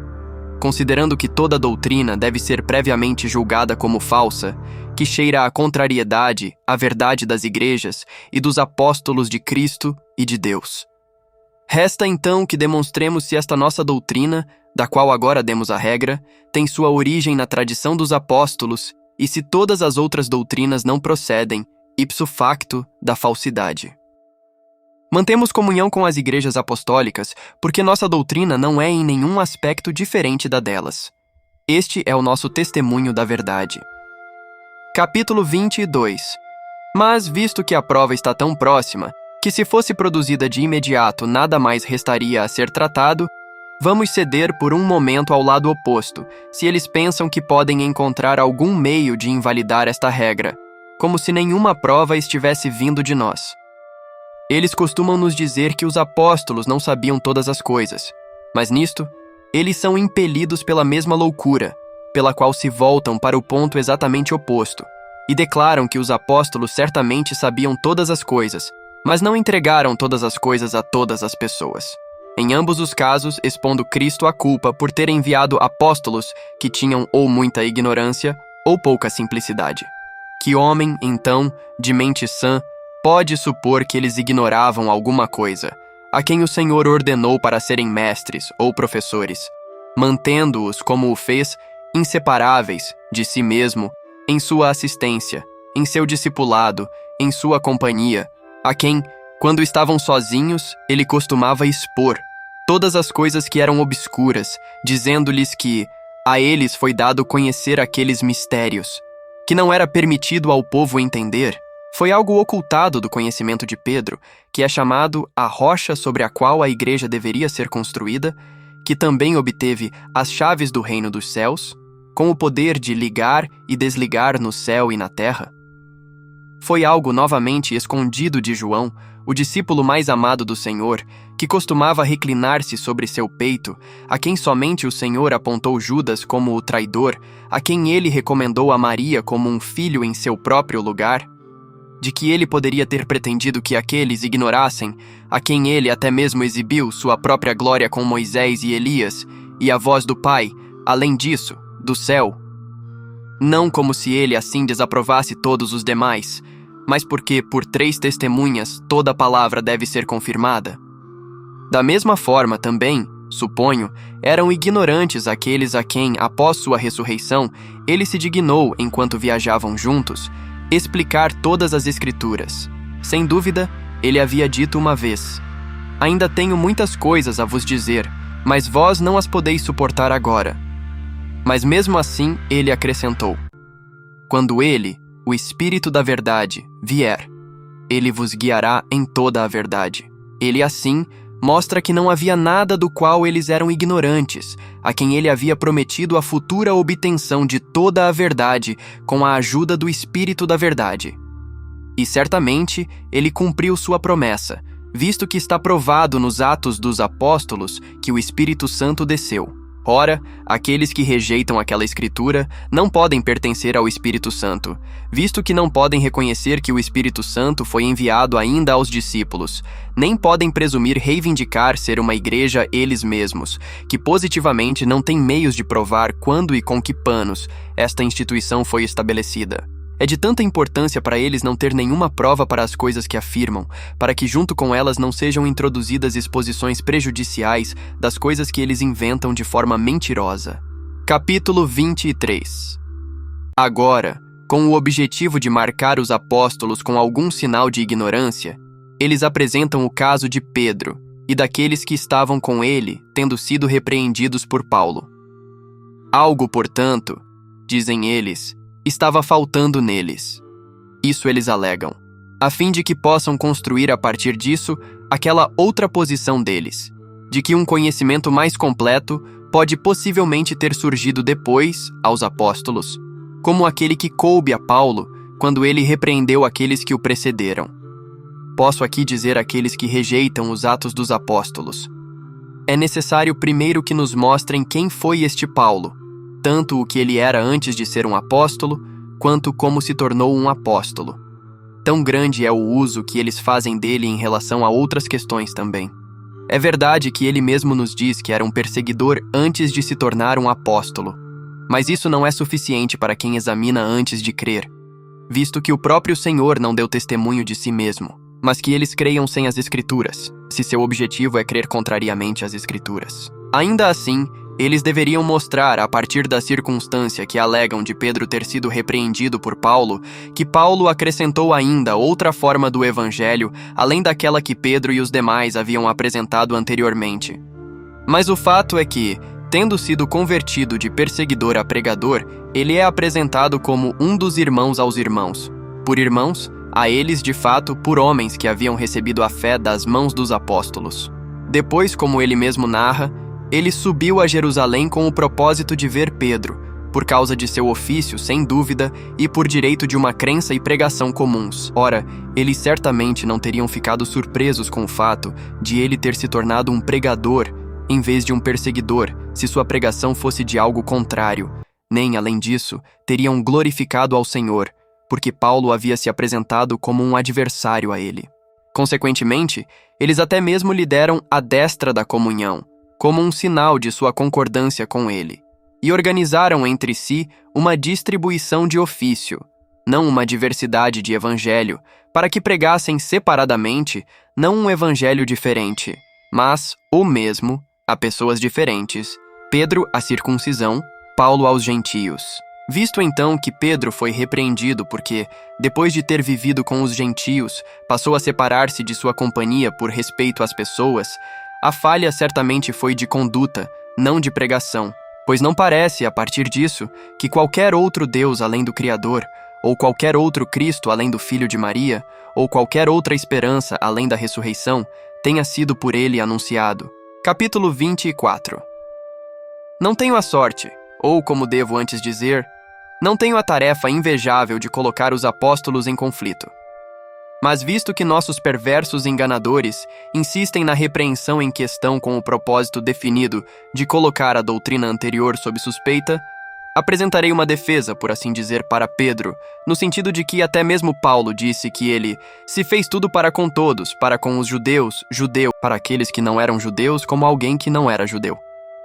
Considerando que toda doutrina deve ser previamente julgada como falsa, que cheira à contrariedade à verdade das igrejas e dos apóstolos de Cristo e de Deus. Resta então que demonstremos se esta nossa doutrina, da qual agora demos a regra, tem sua origem na tradição dos apóstolos e se todas as outras doutrinas não procedem, ipso facto, da falsidade. Mantemos comunhão com as igrejas apostólicas porque nossa doutrina não é em nenhum aspecto diferente da delas. Este é o nosso testemunho da verdade. Capítulo 22. Mas, visto que a prova está tão próxima, que se fosse produzida de imediato nada mais restaria a ser tratado, vamos ceder por um momento ao lado oposto, se eles pensam que podem encontrar algum meio de invalidar esta regra, como se nenhuma prova estivesse vindo de nós. Eles costumam nos dizer que os apóstolos não sabiam todas as coisas, mas nisto, eles são impelidos pela mesma loucura, pela qual se voltam para o ponto exatamente oposto, e declaram que os apóstolos certamente sabiam todas as coisas, mas não entregaram todas as coisas a todas as pessoas. Em ambos os casos, expondo Cristo à culpa por ter enviado apóstolos que tinham ou muita ignorância ou pouca simplicidade. Que homem, então, de mente sã, pode supor que eles ignoravam alguma coisa, a quem o Senhor ordenou para serem mestres ou professores, mantendo-os, como o fez, inseparáveis de si mesmo, em sua assistência, em seu discipulado, em sua companhia, a quem, quando estavam sozinhos, ele costumava expor todas as coisas que eram obscuras, dizendo-lhes que a eles foi dado conhecer aqueles mistérios, que não era permitido ao povo entender, Foi algo ocultado do conhecimento de Pedro, que é chamado a rocha sobre a qual a igreja deveria ser construída, que também obteve as chaves do reino dos céus, com o poder de ligar e desligar no céu e na terra. Foi algo novamente escondido de João, o discípulo mais amado do Senhor, que costumava reclinar-se sobre seu peito, a quem somente o Senhor apontou Judas como o traidor, a quem ele recomendou a Maria como um filho em seu próprio lugar, de que ele poderia ter pretendido que aqueles ignorassem, a quem ele até mesmo exibiu sua própria glória com Moisés e Elias, e a voz do Pai, além disso, do céu. Não como se ele assim desaprovasse todos os demais, mas porque, por 3 testemunhas, toda palavra deve ser confirmada. Da mesma forma, também, suponho, eram ignorantes aqueles a quem, após sua ressurreição, ele se dignou, enquanto viajavam juntos, explicar todas as Escrituras. Sem dúvida, ele havia dito uma vez: "Ainda tenho muitas coisas a vos dizer, mas vós não as podeis suportar agora." Mas mesmo assim, ele acrescentou: "Quando ele, o Espírito da Verdade, vier, ele vos guiará em toda a verdade." Ele, assim, mostra que não havia nada do qual eles eram ignorantes, a quem ele havia prometido a futura obtenção de toda a verdade com a ajuda do Espírito da Verdade. E certamente ele cumpriu sua promessa, visto que está provado nos Atos dos Apóstolos que o Espírito Santo desceu. Ora, aqueles que rejeitam aquela escritura não podem pertencer ao Espírito Santo, visto que não podem reconhecer que o Espírito Santo foi enviado ainda aos discípulos, nem podem presumir reivindicar ser uma igreja eles mesmos, que positivamente não tem meios de provar quando e com que panos esta instituição foi estabelecida. É de tanta importância para eles não ter nenhuma prova para as coisas que afirmam, para que junto com elas não sejam introduzidas exposições prejudiciais das coisas que eles inventam de forma mentirosa. Capítulo 23. Agora, com o objetivo de marcar os apóstolos com algum sinal de ignorância, eles apresentam o caso de Pedro e daqueles que estavam com ele, tendo sido repreendidos por Paulo. Algo, portanto, dizem eles, estava faltando neles. Isso eles alegam, a fim de que possam construir a partir disso aquela outra posição deles, de que um conhecimento mais completo pode possivelmente ter surgido depois, aos apóstolos, como aquele que coube a Paulo quando ele repreendeu aqueles que o precederam. Posso aqui dizer àqueles que rejeitam os Atos dos Apóstolos: é necessário primeiro que nos mostrem quem foi este Paulo, tanto o que ele era antes de ser um apóstolo, quanto como se tornou um apóstolo. Tão grande é o uso que eles fazem dele em relação a outras questões também. É verdade que ele mesmo nos diz que era um perseguidor antes de se tornar um apóstolo, mas isso não é suficiente para quem examina antes de crer, visto que o próprio Senhor não deu testemunho de si mesmo, mas que eles creiam sem as Escrituras, se seu objetivo é crer contrariamente às Escrituras. Ainda assim, eles deveriam mostrar, a partir da circunstância que alegam de Pedro ter sido repreendido por Paulo, que Paulo acrescentou ainda outra forma do Evangelho, além daquela que Pedro e os demais haviam apresentado anteriormente. Mas o fato é que, tendo sido convertido de perseguidor a pregador, ele é apresentado como um dos irmãos aos irmãos. Por irmãos, a eles de fato por homens que haviam recebido a fé das mãos dos apóstolos. Depois, como ele mesmo narra, ele subiu a Jerusalém com o propósito de ver Pedro, por causa de seu ofício, sem dúvida, e por direito de uma crença e pregação comuns. Ora, eles certamente não teriam ficado surpresos com o fato de ele ter se tornado um pregador, em vez de um perseguidor, se sua pregação fosse de algo contrário. Nem, além disso, teriam glorificado ao Senhor, porque Paulo havia se apresentado como um adversário a ele. Consequentemente, eles até mesmo lhe deram a destra da comunhão, como um sinal de sua concordância com ele, e organizaram entre si uma distribuição de ofício, não uma diversidade de evangelho, para que pregassem separadamente, não um evangelho diferente, mas o mesmo, a pessoas diferentes, Pedro à circuncisão, Paulo aos gentios. Visto então que Pedro foi repreendido porque, depois de ter vivido com os gentios, passou a separar-se de sua companhia por respeito às pessoas, a falha certamente foi de conduta, não de pregação, pois não parece, a partir disso, que qualquer outro Deus além do Criador, ou qualquer outro Cristo além do Filho de Maria, ou qualquer outra esperança além da ressurreição, tenha sido por ele anunciado. Capítulo 24. Não tenho a sorte, ou como devo antes dizer, não tenho a tarefa invejável de colocar os apóstolos em conflito. Mas visto que nossos perversos enganadores insistem na repreensão em questão com o propósito definido de colocar a doutrina anterior sob suspeita, apresentarei uma defesa, por assim dizer, para Pedro, no sentido de que até mesmo Paulo disse que ele se fez tudo para com todos, para com os judeus, judeu, para aqueles que não eram judeus como alguém que não era judeu,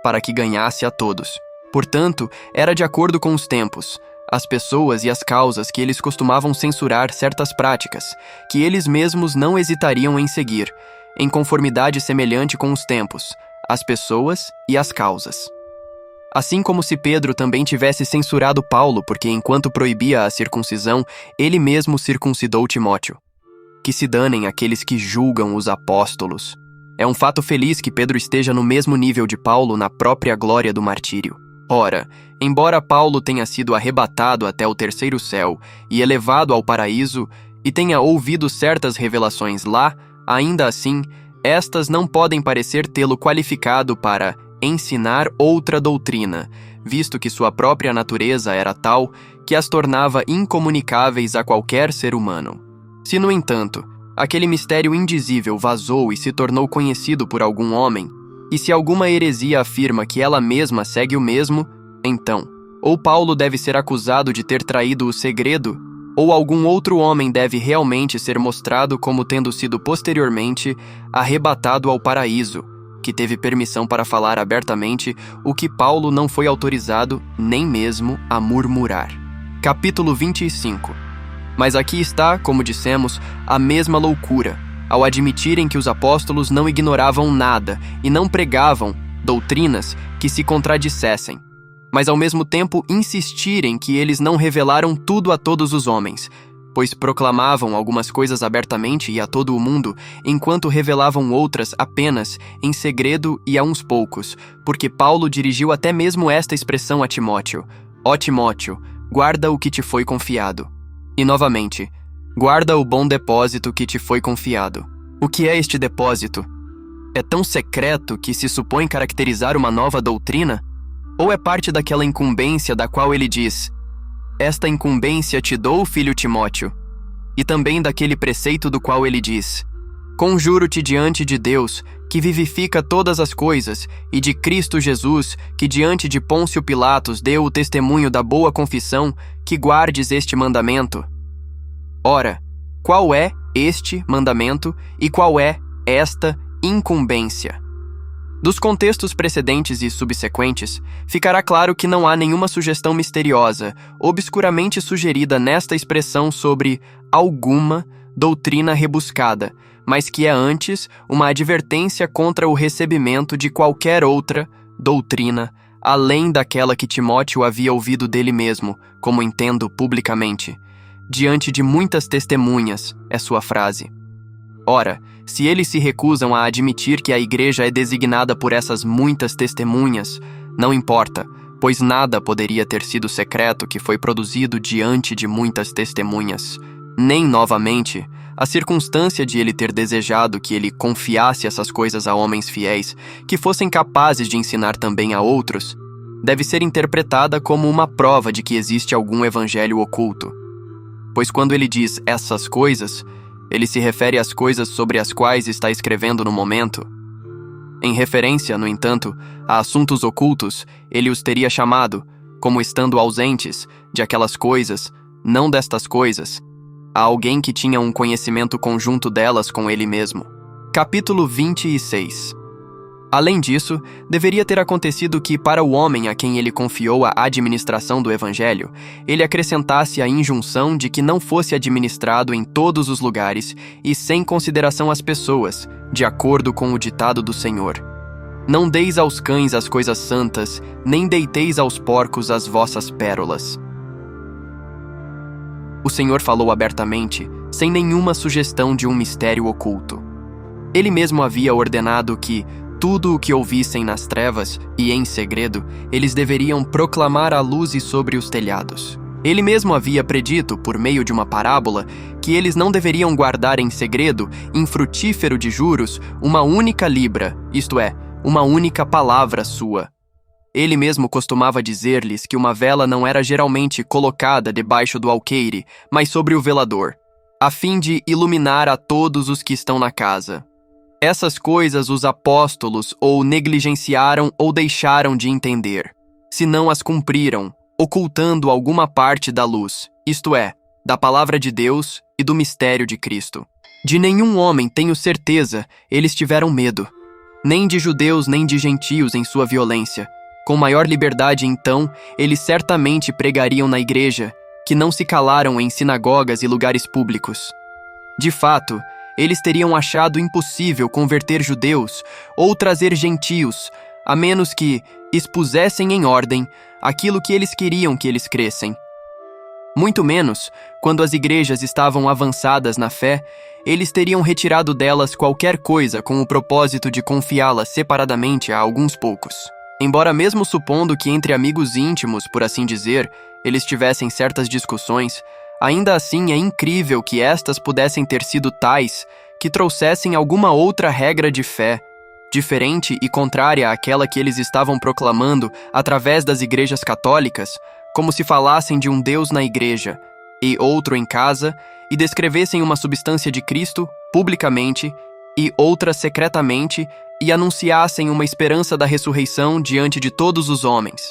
para que ganhasse a todos. Portanto, era de acordo com os tempos, as pessoas e as causas que eles costumavam censurar certas práticas, que eles mesmos não hesitariam em seguir, em conformidade semelhante com os tempos, as pessoas e as causas. Assim como se Pedro também tivesse censurado Paulo, porque enquanto proibia a circuncisão, ele mesmo circuncidou Timóteo. Que se danem aqueles que julgam os apóstolos. É um fato feliz que Pedro esteja no mesmo nível de Paulo na própria glória do martírio. Ora, embora Paulo tenha sido arrebatado até o terceiro céu e elevado ao paraíso, e tenha ouvido certas revelações lá, ainda assim, estas não podem parecer tê-lo qualificado para ensinar outra doutrina, visto que sua própria natureza era tal que as tornava incomunicáveis a qualquer ser humano. Se, no entanto, aquele mistério indizível vazou e se tornou conhecido por algum homem, e se alguma heresia afirma que ela mesma segue o mesmo, então, ou Paulo deve ser acusado de ter traído o segredo, ou algum outro homem deve realmente ser mostrado como tendo sido posteriormente arrebatado ao paraíso, que teve permissão para falar abertamente o que Paulo não foi autorizado nem mesmo a murmurar. Capítulo 25. Mas aqui está, como dissemos, a mesma loucura, ao admitirem que os apóstolos não ignoravam nada e não pregavam doutrinas que se contradissessem, mas ao mesmo tempo insistirem que eles não revelaram tudo a todos os homens, pois proclamavam algumas coisas abertamente e a todo o mundo, enquanto revelavam outras apenas em segredo e a uns poucos, porque Paulo dirigiu até mesmo esta expressão a Timóteo: ó Timóteo, guarda o que te foi confiado. E novamente, guarda o bom depósito que te foi confiado. O que é este depósito? É tão secreto que se supõe caracterizar uma nova doutrina? Ou é parte daquela incumbência da qual ele diz: esta incumbência te dou, filho Timóteo, e também daquele preceito do qual ele diz: conjuro-te diante de Deus, que vivifica todas as coisas, e de Cristo Jesus, que diante de Pôncio Pilatos deu o testemunho da boa confissão, que guardes este mandamento. Ora, qual é este mandamento e qual é esta incumbência? Dos contextos precedentes e subsequentes, ficará claro que não há nenhuma sugestão misteriosa, obscuramente sugerida nesta expressão sobre alguma doutrina rebuscada, mas que é antes uma advertência contra o recebimento de qualquer outra doutrina, além daquela que Timóteo havia ouvido dele mesmo, como entendo publicamente. Diante de muitas testemunhas, é sua frase. Ora, se eles se recusam a admitir que a igreja é designada por essas muitas testemunhas, não importa, pois nada poderia ter sido secreto que foi produzido diante de muitas testemunhas. Nem, novamente, a circunstância de ele ter desejado que ele confiasse essas coisas a homens fiéis, que fossem capazes de ensinar também a outros, deve ser interpretada como uma prova de que existe algum evangelho oculto. Pois quando ele diz essas coisas, ele se refere às coisas sobre as quais está escrevendo no momento. Em referência, no entanto, a assuntos ocultos, ele os teria chamado, como estando ausentes, de aquelas coisas, não destas coisas, a alguém que tinha um conhecimento conjunto delas com ele mesmo. Capítulo 26. Além disso, deveria ter acontecido que, para o homem a quem ele confiou a administração do Evangelho, ele acrescentasse a injunção de que não fosse administrado em todos os lugares e sem consideração às pessoas, de acordo com o ditado do Senhor. Não deis aos cães as coisas santas, nem deiteis aos porcos as vossas pérolas. O Senhor falou abertamente, sem nenhuma sugestão de um mistério oculto. Ele mesmo havia ordenado que tudo o que ouvissem nas trevas e em segredo, eles deveriam proclamar à luz e sobre os telhados. Ele mesmo havia predito, por meio de uma parábola, que eles não deveriam guardar em segredo, infrutífero de juros, uma única libra, isto é, uma única palavra sua. Ele mesmo costumava dizer-lhes que uma vela não era geralmente colocada debaixo do alqueire, mas sobre o velador, a fim de iluminar a todos os que estão na casa. Essas coisas os apóstolos ou negligenciaram ou deixaram de entender, se não as cumpriram, ocultando alguma parte da luz, isto é, da palavra de Deus e do mistério de Cristo. De nenhum homem, tenho certeza, eles tiveram medo, nem de judeus nem de gentios em sua violência. Com maior liberdade, então, eles certamente pregariam na igreja, que não se calaram em sinagogas e lugares públicos. De fato, eles teriam achado impossível converter judeus ou trazer gentios, a menos que expusessem em ordem aquilo que eles queriam que eles cressem. Muito menos, quando as igrejas estavam avançadas na fé, eles teriam retirado delas qualquer coisa com o propósito de confiá-la separadamente a alguns poucos. Embora mesmo supondo que entre amigos íntimos, por assim dizer, eles tivessem certas discussões, ainda assim é incrível que estas pudessem ter sido tais que trouxessem alguma outra regra de fé, diferente e contrária àquela que eles estavam proclamando através das igrejas católicas, como se falassem de um Deus na igreja e outro em casa, e descrevessem uma substância de Cristo publicamente e outra secretamente, e anunciassem uma esperança da ressurreição diante de todos os homens,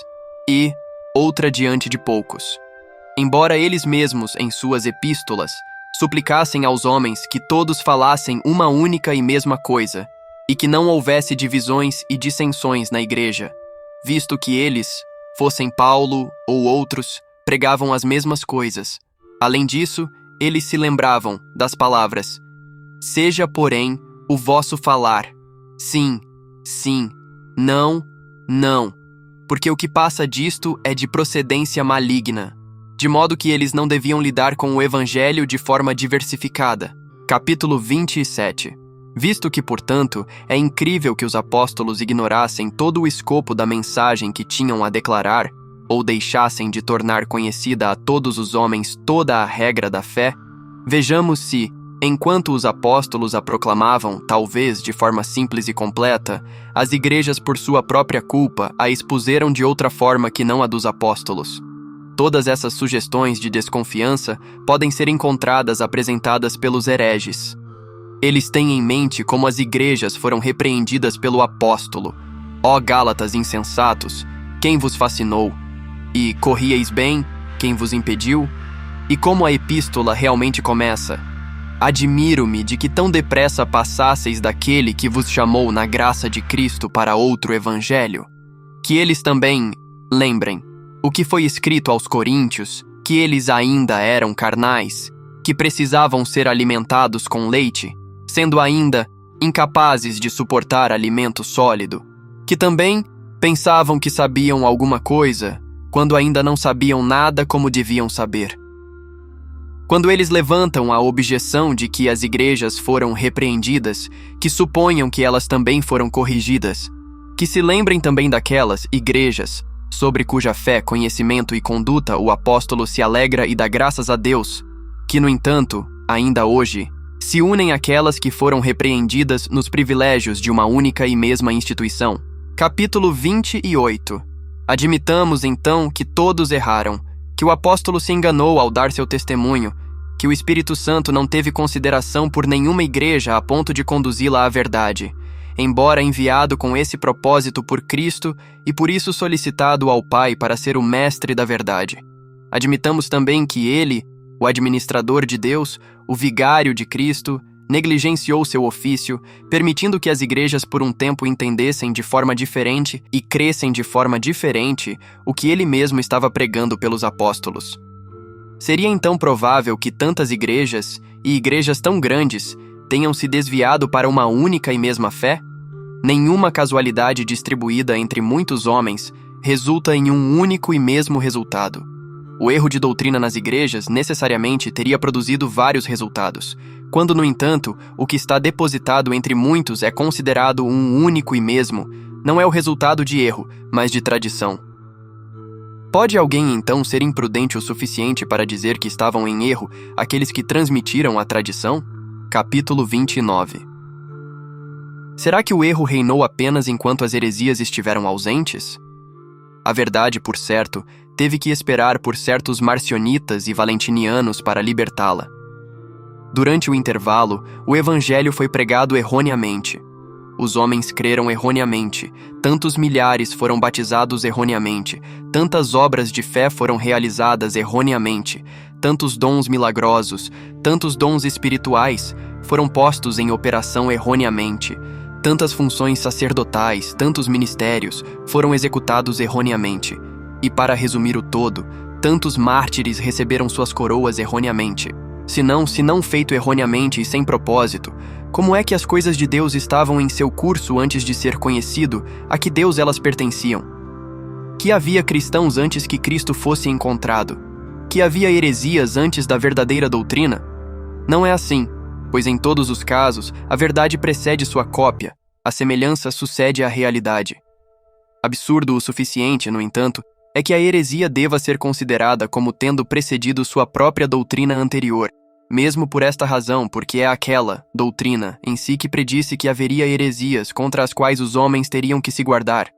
e outra diante de poucos. Embora eles mesmos, em suas epístolas, suplicassem aos homens que todos falassem uma única e mesma coisa, e que não houvesse divisões e dissensões na igreja, visto que eles, fossem Paulo ou outros, pregavam as mesmas coisas. Além disso, eles se lembravam das palavras: seja, porém, o vosso falar sim, sim, não, não, porque o que passa disto é de procedência maligna, de modo que eles não deviam lidar com o evangelho de forma diversificada. Capítulo 27. Visto que, portanto, é incrível que os apóstolos ignorassem todo o escopo da mensagem que tinham a declarar, ou deixassem de tornar conhecida a todos os homens toda a regra da fé, vejamos se, enquanto os apóstolos a proclamavam, talvez de forma simples e completa, as igrejas por sua própria culpa a expuseram de outra forma que não a dos apóstolos. Todas essas sugestões de desconfiança podem ser encontradas apresentadas pelos hereges. Eles têm em mente como as igrejas foram repreendidas pelo apóstolo. Ó Gálatas insensatos, quem vos fascinou? E corrieis bem, quem vos impediu? E como a epístola realmente começa: admiro-me de que tão depressa passasseis daquele que vos chamou na graça de Cristo para outro evangelho. Que eles também lembrem o que foi escrito aos coríntios, que eles ainda eram carnais, que precisavam ser alimentados com leite, sendo ainda incapazes de suportar alimento sólido, que também pensavam que sabiam alguma coisa, quando ainda não sabiam nada como deviam saber. Quando eles levantam a objeção de que as igrejas foram repreendidas, que suponham que elas também foram corrigidas, que se lembrem também daquelas igrejas, sobre cuja fé, conhecimento e conduta o apóstolo se alegra e dá graças a Deus, que, no entanto, ainda hoje, se unem àquelas que foram repreendidas nos privilégios de uma única e mesma instituição. Capítulo 28. Admitamos, então, que todos erraram, que o apóstolo se enganou ao dar seu testemunho, que o Espírito Santo não teve consideração por nenhuma igreja a ponto de conduzi-la à verdade, embora enviado com esse propósito por Cristo e por isso solicitado ao Pai para ser o mestre da verdade. Admitamos também que ele, o administrador de Deus, o vigário de Cristo, negligenciou seu ofício, permitindo que as igrejas por um tempo entendessem de forma diferente e crescem de forma diferente o que ele mesmo estava pregando pelos apóstolos. Seria então provável que tantas igrejas, e igrejas tão grandes, tenham se desviado para uma única e mesma fé? Nenhuma casualidade distribuída entre muitos homens resulta em um único e mesmo resultado. O erro de doutrina nas igrejas necessariamente teria produzido vários resultados, quando, no entanto, o que está depositado entre muitos é considerado um único e mesmo, não é o resultado de erro, mas de tradição. Pode alguém então ser imprudente o suficiente para dizer que estavam em erro aqueles que transmitiram a tradição? Capítulo 29. Será que o erro reinou apenas enquanto as heresias estiveram ausentes? A verdade, por certo, teve que esperar por certos marcionitas e valentinianos para libertá-la. Durante o intervalo, o evangelho foi pregado erroneamente. Os homens creram erroneamente, tantos milhares foram batizados erroneamente, tantas obras de fé foram realizadas erroneamente, tantos dons milagrosos, tantos dons espirituais foram postos em operação erroneamente, tantas funções sacerdotais, tantos ministérios foram executados erroneamente. E para resumir o todo, tantos mártires receberam suas coroas erroneamente. Se não feito erroneamente e sem propósito, como é que as coisas de Deus estavam em seu curso antes de ser conhecido a que Deus elas pertenciam? Que havia cristãos antes que Cristo fosse encontrado? Que havia heresias antes da verdadeira doutrina? Não é assim, pois em todos os casos, a verdade precede sua cópia, a semelhança sucede à realidade. Absurdo o suficiente, no entanto, é que a heresia deva ser considerada como tendo precedido sua própria doutrina anterior, mesmo por esta razão, porque é aquela doutrina em si que predisse que haveria heresias contra as quais os homens teriam que se guardar.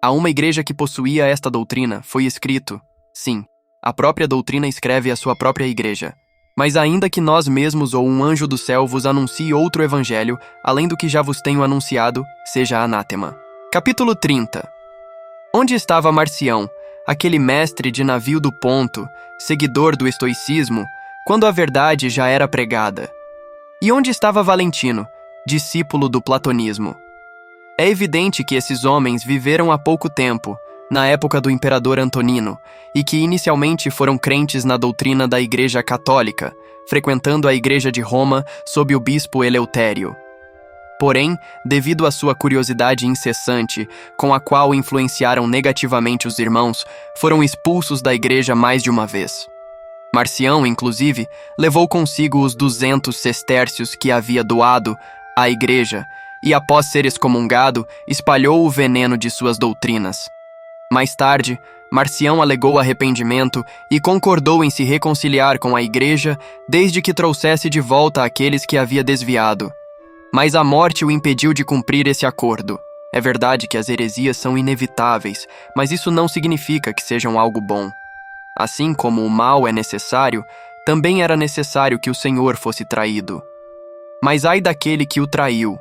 A uma igreja que possuía esta doutrina foi escrito, sim, a própria doutrina escreve a sua própria igreja. Mas ainda que nós mesmos ou um anjo do céu vos anuncie outro evangelho, além do que já vos tenho anunciado, seja anátema. Capítulo 30. Onde estava Marcião, aquele mestre de navio do Ponto, seguidor do estoicismo, quando a verdade já era pregada? E onde estava Valentino, discípulo do platonismo? É evidente que esses homens viveram há pouco tempo, na época do imperador Antonino, e que inicialmente foram crentes na doutrina da Igreja Católica, frequentando a Igreja de Roma sob o bispo Eleutério. Porém, devido à sua curiosidade incessante, com a qual influenciaram negativamente os irmãos, foram expulsos da igreja mais de uma vez. Marcião, inclusive, levou consigo os 200 sestércios que havia doado à igreja e, após ser excomungado, espalhou o veneno de suas doutrinas. Mais tarde, Marcião alegou arrependimento e concordou em se reconciliar com a igreja desde que trouxesse de volta aqueles que havia desviado. Mas a morte o impediu de cumprir esse acordo. É verdade que as heresias são inevitáveis, mas isso não significa que sejam algo bom. Assim como o mal é necessário, também era necessário que o Senhor fosse traído. Mas ai daquele que o traiu.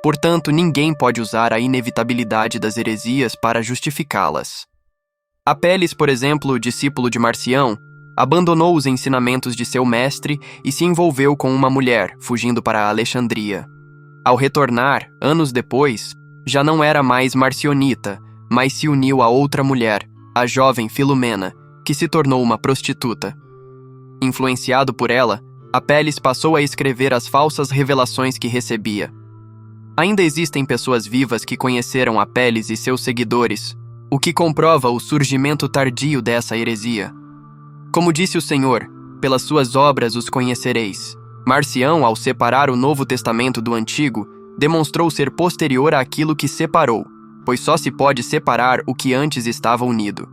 Portanto, ninguém pode usar a inevitabilidade das heresias para justificá-las. Apeles, por exemplo, discípulo de Marcião, abandonou os ensinamentos de seu mestre e se envolveu com uma mulher, fugindo para Alexandria. Ao retornar, anos depois, já não era mais marcionita, mas se uniu a outra mulher, a jovem Filomena, que se tornou uma prostituta. Influenciado por ela, Apeles passou a escrever as falsas revelações que recebia. Ainda existem pessoas vivas que conheceram Apeles e seus seguidores, o que comprova o surgimento tardio dessa heresia. Como disse o Senhor, pelas suas obras os conhecereis. Marcião, ao separar o Novo Testamento do Antigo, demonstrou ser posterior àquilo que separou, pois só se pode separar o que antes estava unido.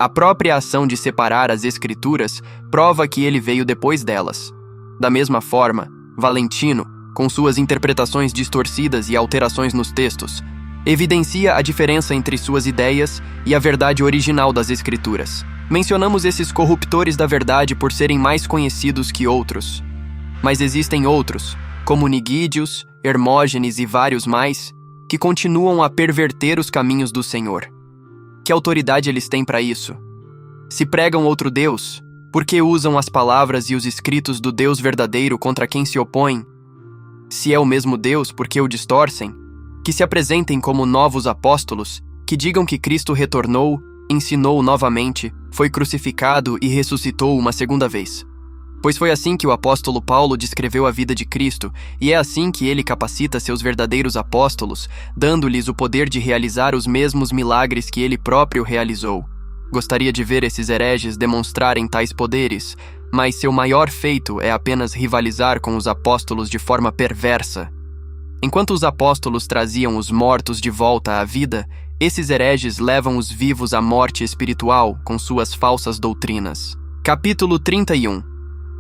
A própria ação de separar as Escrituras prova que ele veio depois delas. Da mesma forma, Valentino, com suas interpretações distorcidas e alterações nos textos, evidencia a diferença entre suas ideias e a verdade original das Escrituras. Mencionamos esses corruptores da verdade por serem mais conhecidos que outros. Mas existem outros, como Nigídios, Hermógenes e vários mais, que continuam a perverter os caminhos do Senhor. Que autoridade eles têm para isso? Se pregam outro Deus, por que usam as palavras e os escritos do Deus verdadeiro contra quem se opõem? Se é o mesmo Deus, por que o distorcem? Que se apresentem como novos apóstolos, que digam que Cristo retornou, ensinou novamente, foi crucificado e ressuscitou uma segunda vez. Pois foi assim que o apóstolo Paulo descreveu a vida de Cristo, e é assim que ele capacita seus verdadeiros apóstolos, dando-lhes o poder de realizar os mesmos milagres que ele próprio realizou. Gostaria de ver esses hereges demonstrarem tais poderes, mas seu maior feito é apenas rivalizar com os apóstolos de forma perversa. Enquanto os apóstolos traziam os mortos de volta à vida, esses hereges levam os vivos à morte espiritual com suas falsas doutrinas. Capítulo 31.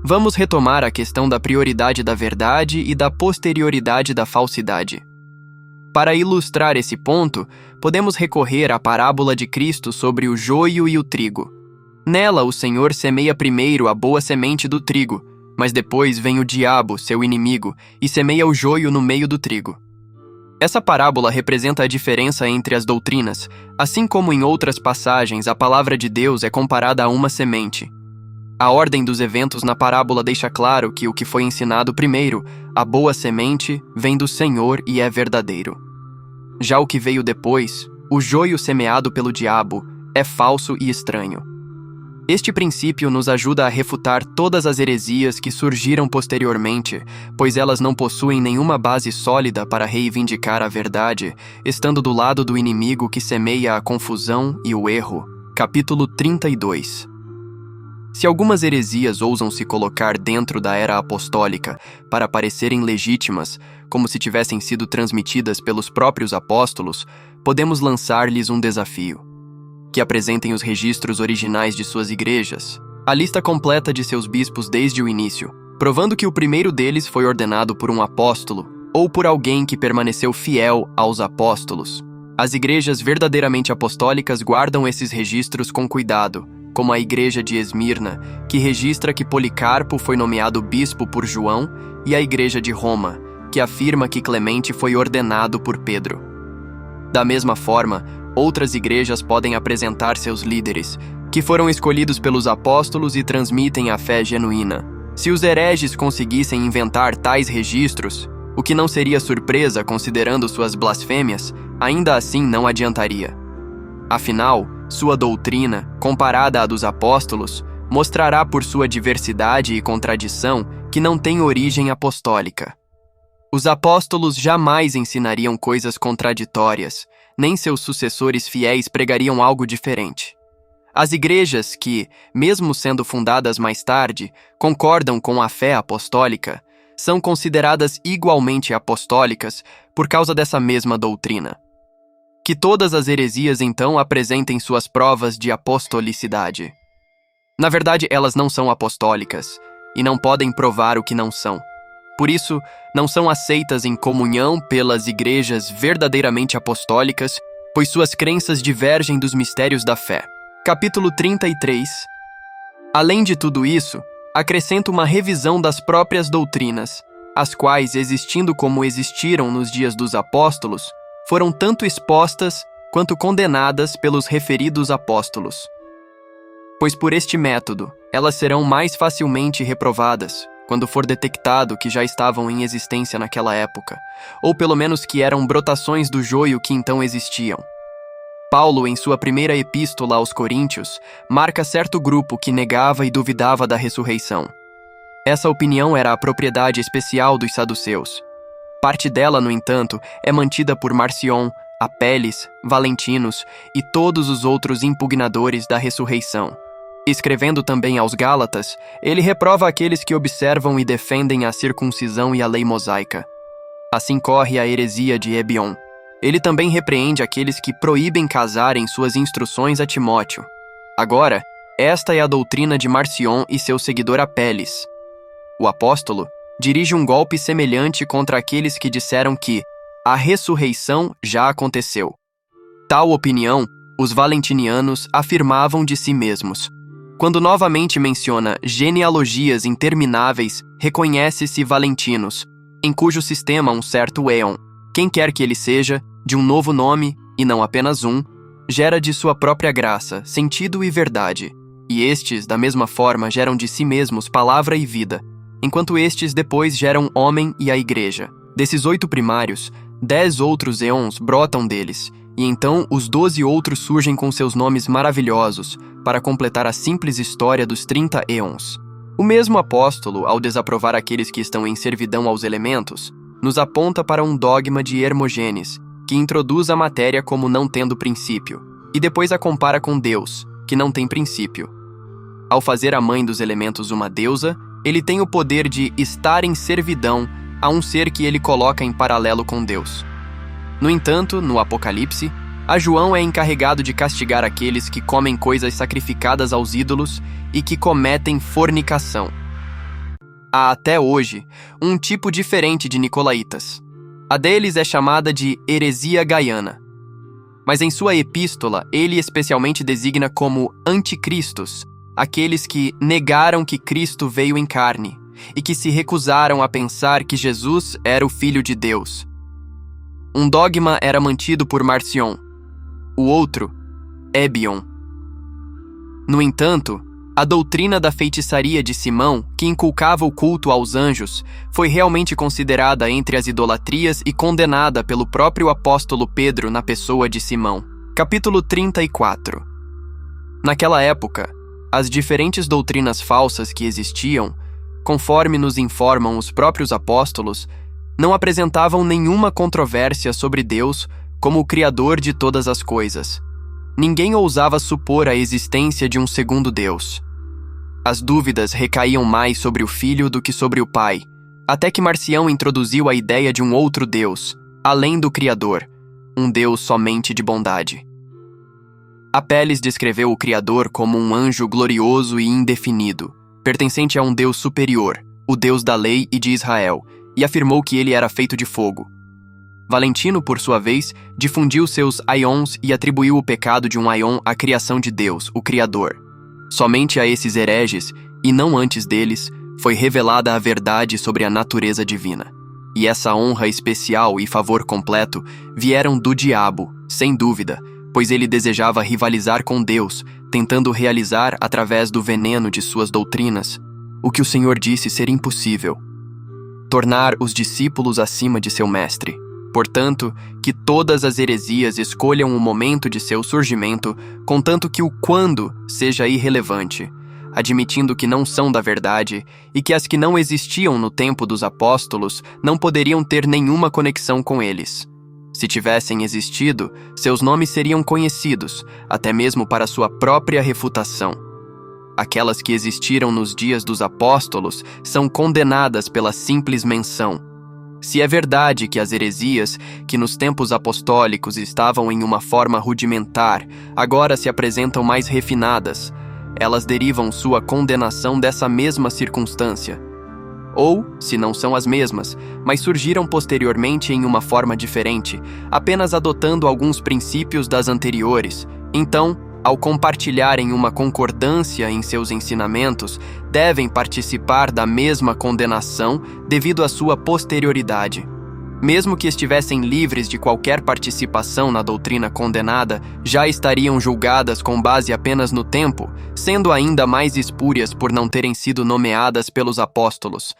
Vamos retomar a questão da prioridade da verdade e da posterioridade da falsidade. Para ilustrar esse ponto, podemos recorrer à parábola de Cristo sobre o joio e o trigo. Nela, o Senhor semeia primeiro a boa semente do trigo, mas depois vem o diabo, seu inimigo, e semeia o joio no meio do trigo. Essa parábola representa a diferença entre as doutrinas, assim como em outras passagens a palavra de Deus é comparada a uma semente. A ordem dos eventos na parábola deixa claro que o que foi ensinado primeiro, a boa semente, vem do Senhor e é verdadeiro. Já o que veio depois, o joio semeado pelo diabo, é falso e estranho. Este princípio nos ajuda a refutar todas as heresias que surgiram posteriormente, pois elas não possuem nenhuma base sólida para reivindicar a verdade, estando do lado do inimigo que semeia a confusão e o erro. Capítulo 32. Se algumas heresias ousam se colocar dentro da era apostólica para parecerem legítimas, como se tivessem sido transmitidas pelos próprios apóstolos, podemos lançar-lhes um desafio: que apresentem os registros originais de suas igrejas, a lista completa de seus bispos desde o início, provando que o primeiro deles foi ordenado por um apóstolo ou por alguém que permaneceu fiel aos apóstolos. As igrejas verdadeiramente apostólicas guardam esses registros com cuidado, como a igreja de Esmirna, que registra que Policarpo foi nomeado bispo por João, e a igreja de Roma, que afirma que Clemente foi ordenado por Pedro. Da mesma forma, outras igrejas podem apresentar seus líderes, que foram escolhidos pelos apóstolos e transmitem a fé genuína. Se os hereges conseguissem inventar tais registros, o que não seria surpresa considerando suas blasfêmias, ainda assim não adiantaria. Afinal, sua doutrina, comparada à dos apóstolos, mostrará por sua diversidade e contradição que não tem origem apostólica. Os apóstolos jamais ensinariam coisas contraditórias, nem seus sucessores fiéis pregariam algo diferente. As igrejas que, mesmo sendo fundadas mais tarde, concordam com a fé apostólica, são consideradas igualmente apostólicas por causa dessa mesma doutrina. Que todas as heresias, então, apresentem suas provas de apostolicidade. Na verdade, elas não são apostólicas, e não podem provar o que não são. Por isso, não são aceitas em comunhão pelas igrejas verdadeiramente apostólicas, pois suas crenças divergem dos mistérios da fé. Capítulo 33. Além de tudo isso, acrescenta uma revisão das próprias doutrinas, as quais, existindo como existiram nos dias dos apóstolos, foram tanto expostas quanto condenadas pelos referidos apóstolos. Pois por este método, elas serão mais facilmente reprovadas, quando for detectado que já estavam em existência naquela época, ou pelo menos que eram brotações do joio que então existiam. Paulo, em sua primeira epístola aos Coríntios, marca certo grupo que negava e duvidava da ressurreição. Essa opinião era a propriedade especial dos saduceus. Parte dela, no entanto, é mantida por Marcion, Apeles, Valentinos e todos os outros impugnadores da ressurreição. Escrevendo também aos Gálatas, ele reprova aqueles que observam e defendem a circuncisão e a lei mosaica. Assim corre a heresia de Ebion. Ele também repreende aqueles que proíbem casar em suas instruções a Timóteo. Agora, esta é a doutrina de Marcion e seu seguidor Apeles. O apóstolo dirige um golpe semelhante contra aqueles que disseram que a ressurreição já aconteceu. Tal opinião, os valentinianos afirmavam de si mesmos. Quando novamente menciona genealogias intermináveis, reconhece-se Valentinos, em cujo sistema um certo éon, quem quer que ele seja, de um novo nome, e não apenas um, gera de sua própria graça, sentido e verdade, e estes, da mesma forma, geram de si mesmos palavra e vida, enquanto estes depois geram homem e a igreja. Desses 8 primários, 10 outros éons brotam deles, e então os 12 outros surgem com seus nomes maravilhosos, para completar a simples história dos 30 éons. O mesmo apóstolo, ao desaprovar aqueles que estão em servidão aos elementos, nos aponta para um dogma de Hermogênes, que introduz a matéria como não tendo princípio, e depois a compara com Deus, que não tem princípio. Ao fazer a mãe dos elementos uma deusa, ele tem o poder de estar em servidão a um ser que ele coloca em paralelo com Deus. No entanto, no Apocalipse, a João é encarregado de castigar aqueles que comem coisas sacrificadas aos ídolos e que cometem fornicação. Há até hoje um tipo diferente de nicolaítas. A deles é chamada de heresia gaiana. Mas em sua epístola, ele especialmente designa como anticristos aqueles que negaram que Cristo veio em carne e que se recusaram a pensar que Jesus era o Filho de Deus. Um dogma era mantido por Marcion, o outro, Ébion. No entanto, a doutrina da feitiçaria de Simão, que inculcava o culto aos anjos, foi realmente considerada entre as idolatrias e condenada pelo próprio apóstolo Pedro na pessoa de Simão. Capítulo 34. Naquela época, as diferentes doutrinas falsas que existiam, conforme nos informam os próprios apóstolos, não apresentavam nenhuma controvérsia sobre Deus como o Criador de todas as coisas. Ninguém ousava supor a existência de um segundo Deus. As dúvidas recaíam mais sobre o Filho do que sobre o Pai, até que Marcião introduziu a ideia de um outro Deus, além do Criador, um Deus somente de bondade. Apelles descreveu o Criador como um anjo glorioso e indefinido, pertencente a um Deus superior, o Deus da lei e de Israel, e afirmou que ele era feito de fogo. Valentino, por sua vez, difundiu seus aions e atribuiu o pecado de um aion à criação de Deus, o Criador. Somente a esses hereges, e não antes deles, foi revelada a verdade sobre a natureza divina. E essa honra especial e favor completo vieram do diabo, sem dúvida, pois ele desejava rivalizar com Deus, tentando realizar, através do veneno de suas doutrinas, o que o Senhor disse ser impossível: tornar os discípulos acima de seu mestre. Portanto, que todas as heresias escolham o momento de seu surgimento, contanto que o quando seja irrelevante, admitindo que não são da verdade e que as que não existiam no tempo dos apóstolos não poderiam ter nenhuma conexão com eles. Se tivessem existido, seus nomes seriam conhecidos, até mesmo para sua própria refutação. Aquelas que existiram nos dias dos apóstolos são condenadas pela simples menção. Se é verdade que as heresias, que nos tempos apostólicos estavam em uma forma rudimentar, agora se apresentam mais refinadas, elas derivam sua condenação dessa mesma circunstância. Ou, se não são as mesmas, mas surgiram posteriormente em uma forma diferente, apenas adotando alguns princípios das anteriores, então, ao compartilharem uma concordância em seus ensinamentos, devem participar da mesma condenação devido à sua posterioridade. Mesmo que estivessem livres de qualquer participação na doutrina condenada, já estariam julgadas com base apenas no tempo, sendo ainda mais espúrias por não terem sido nomeadas pelos apóstolos.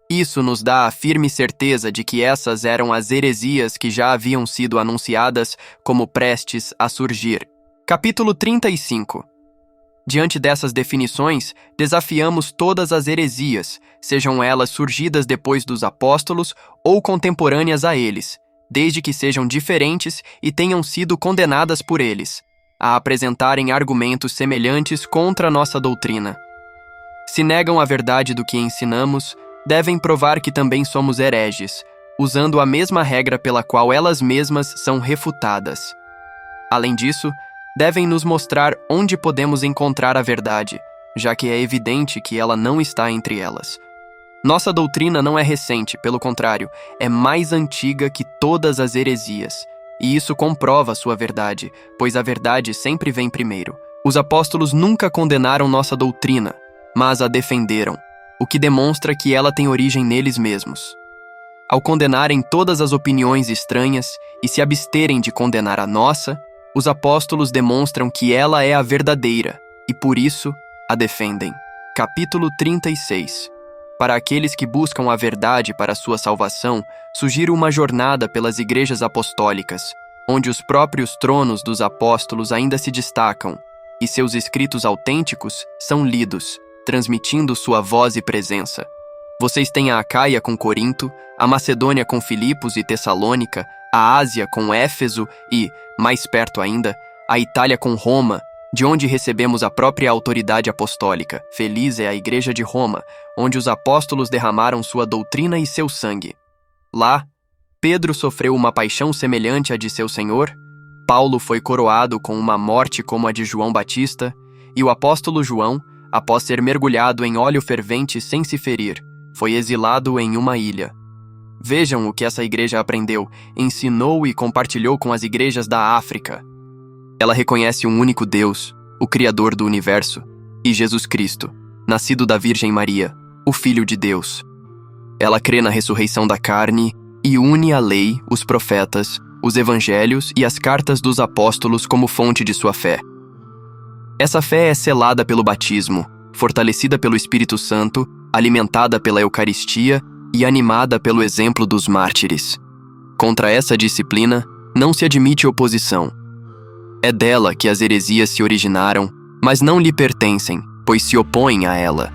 Isso nos dá a firme certeza de que essas eram as heresias que já haviam sido anunciadas como prestes a surgir. Capítulo 35. Diante dessas definições, desafiamos todas as heresias, sejam elas surgidas depois dos apóstolos ou contemporâneas a eles, desde que sejam diferentes e tenham sido condenadas por eles, a apresentarem argumentos semelhantes contra nossa doutrina. Se negam a verdade do que ensinamos, devem provar que também somos hereges, usando a mesma regra pela qual elas mesmas são refutadas. Além disso, devem nos mostrar onde podemos encontrar a verdade, já que é evidente que ela não está entre elas. Nossa doutrina não é recente, pelo contrário, é mais antiga que todas as heresias, e isso comprova sua verdade, pois a verdade sempre vem primeiro. Os apóstolos nunca condenaram nossa doutrina, mas a defenderam, o que demonstra que ela tem origem neles mesmos. Ao condenarem todas as opiniões estranhas e se absterem de condenar a nossa, os apóstolos demonstram que ela é a verdadeira e, por isso, a defendem. Capítulo 36. Para aqueles que buscam a verdade para sua salvação, sugiro uma jornada pelas igrejas apostólicas, onde os próprios tronos dos apóstolos ainda se destacam e seus escritos autênticos são lidos, transmitindo sua voz e presença. Vocês têm a Acaia com Corinto, a Macedônia com Filipos e Tessalônica, a Ásia com Éfeso e, mais perto ainda, a Itália com Roma, de onde recebemos a própria autoridade apostólica. Feliz é a Igreja de Roma, onde os apóstolos derramaram sua doutrina e seu sangue. Lá, Pedro sofreu uma paixão semelhante à de seu Senhor, Paulo foi coroado com uma morte como a de João Batista, e o apóstolo João, após ser mergulhado em óleo fervente sem se ferir, foi exilado em uma ilha. Vejam o que essa igreja aprendeu, ensinou e compartilhou com as igrejas da África. Ela reconhece um único Deus, o Criador do universo, e Jesus Cristo, nascido da Virgem Maria, o Filho de Deus. Ela crê na ressurreição da carne e une a lei, os profetas, os evangelhos e as cartas dos apóstolos como fonte de sua fé. Essa fé é selada pelo batismo, fortalecida pelo Espírito Santo, alimentada pela Eucaristia e animada pelo exemplo dos mártires. Contra essa disciplina, não se admite oposição. É dela que as heresias se originaram, mas não lhe pertencem, pois se opõem a ela.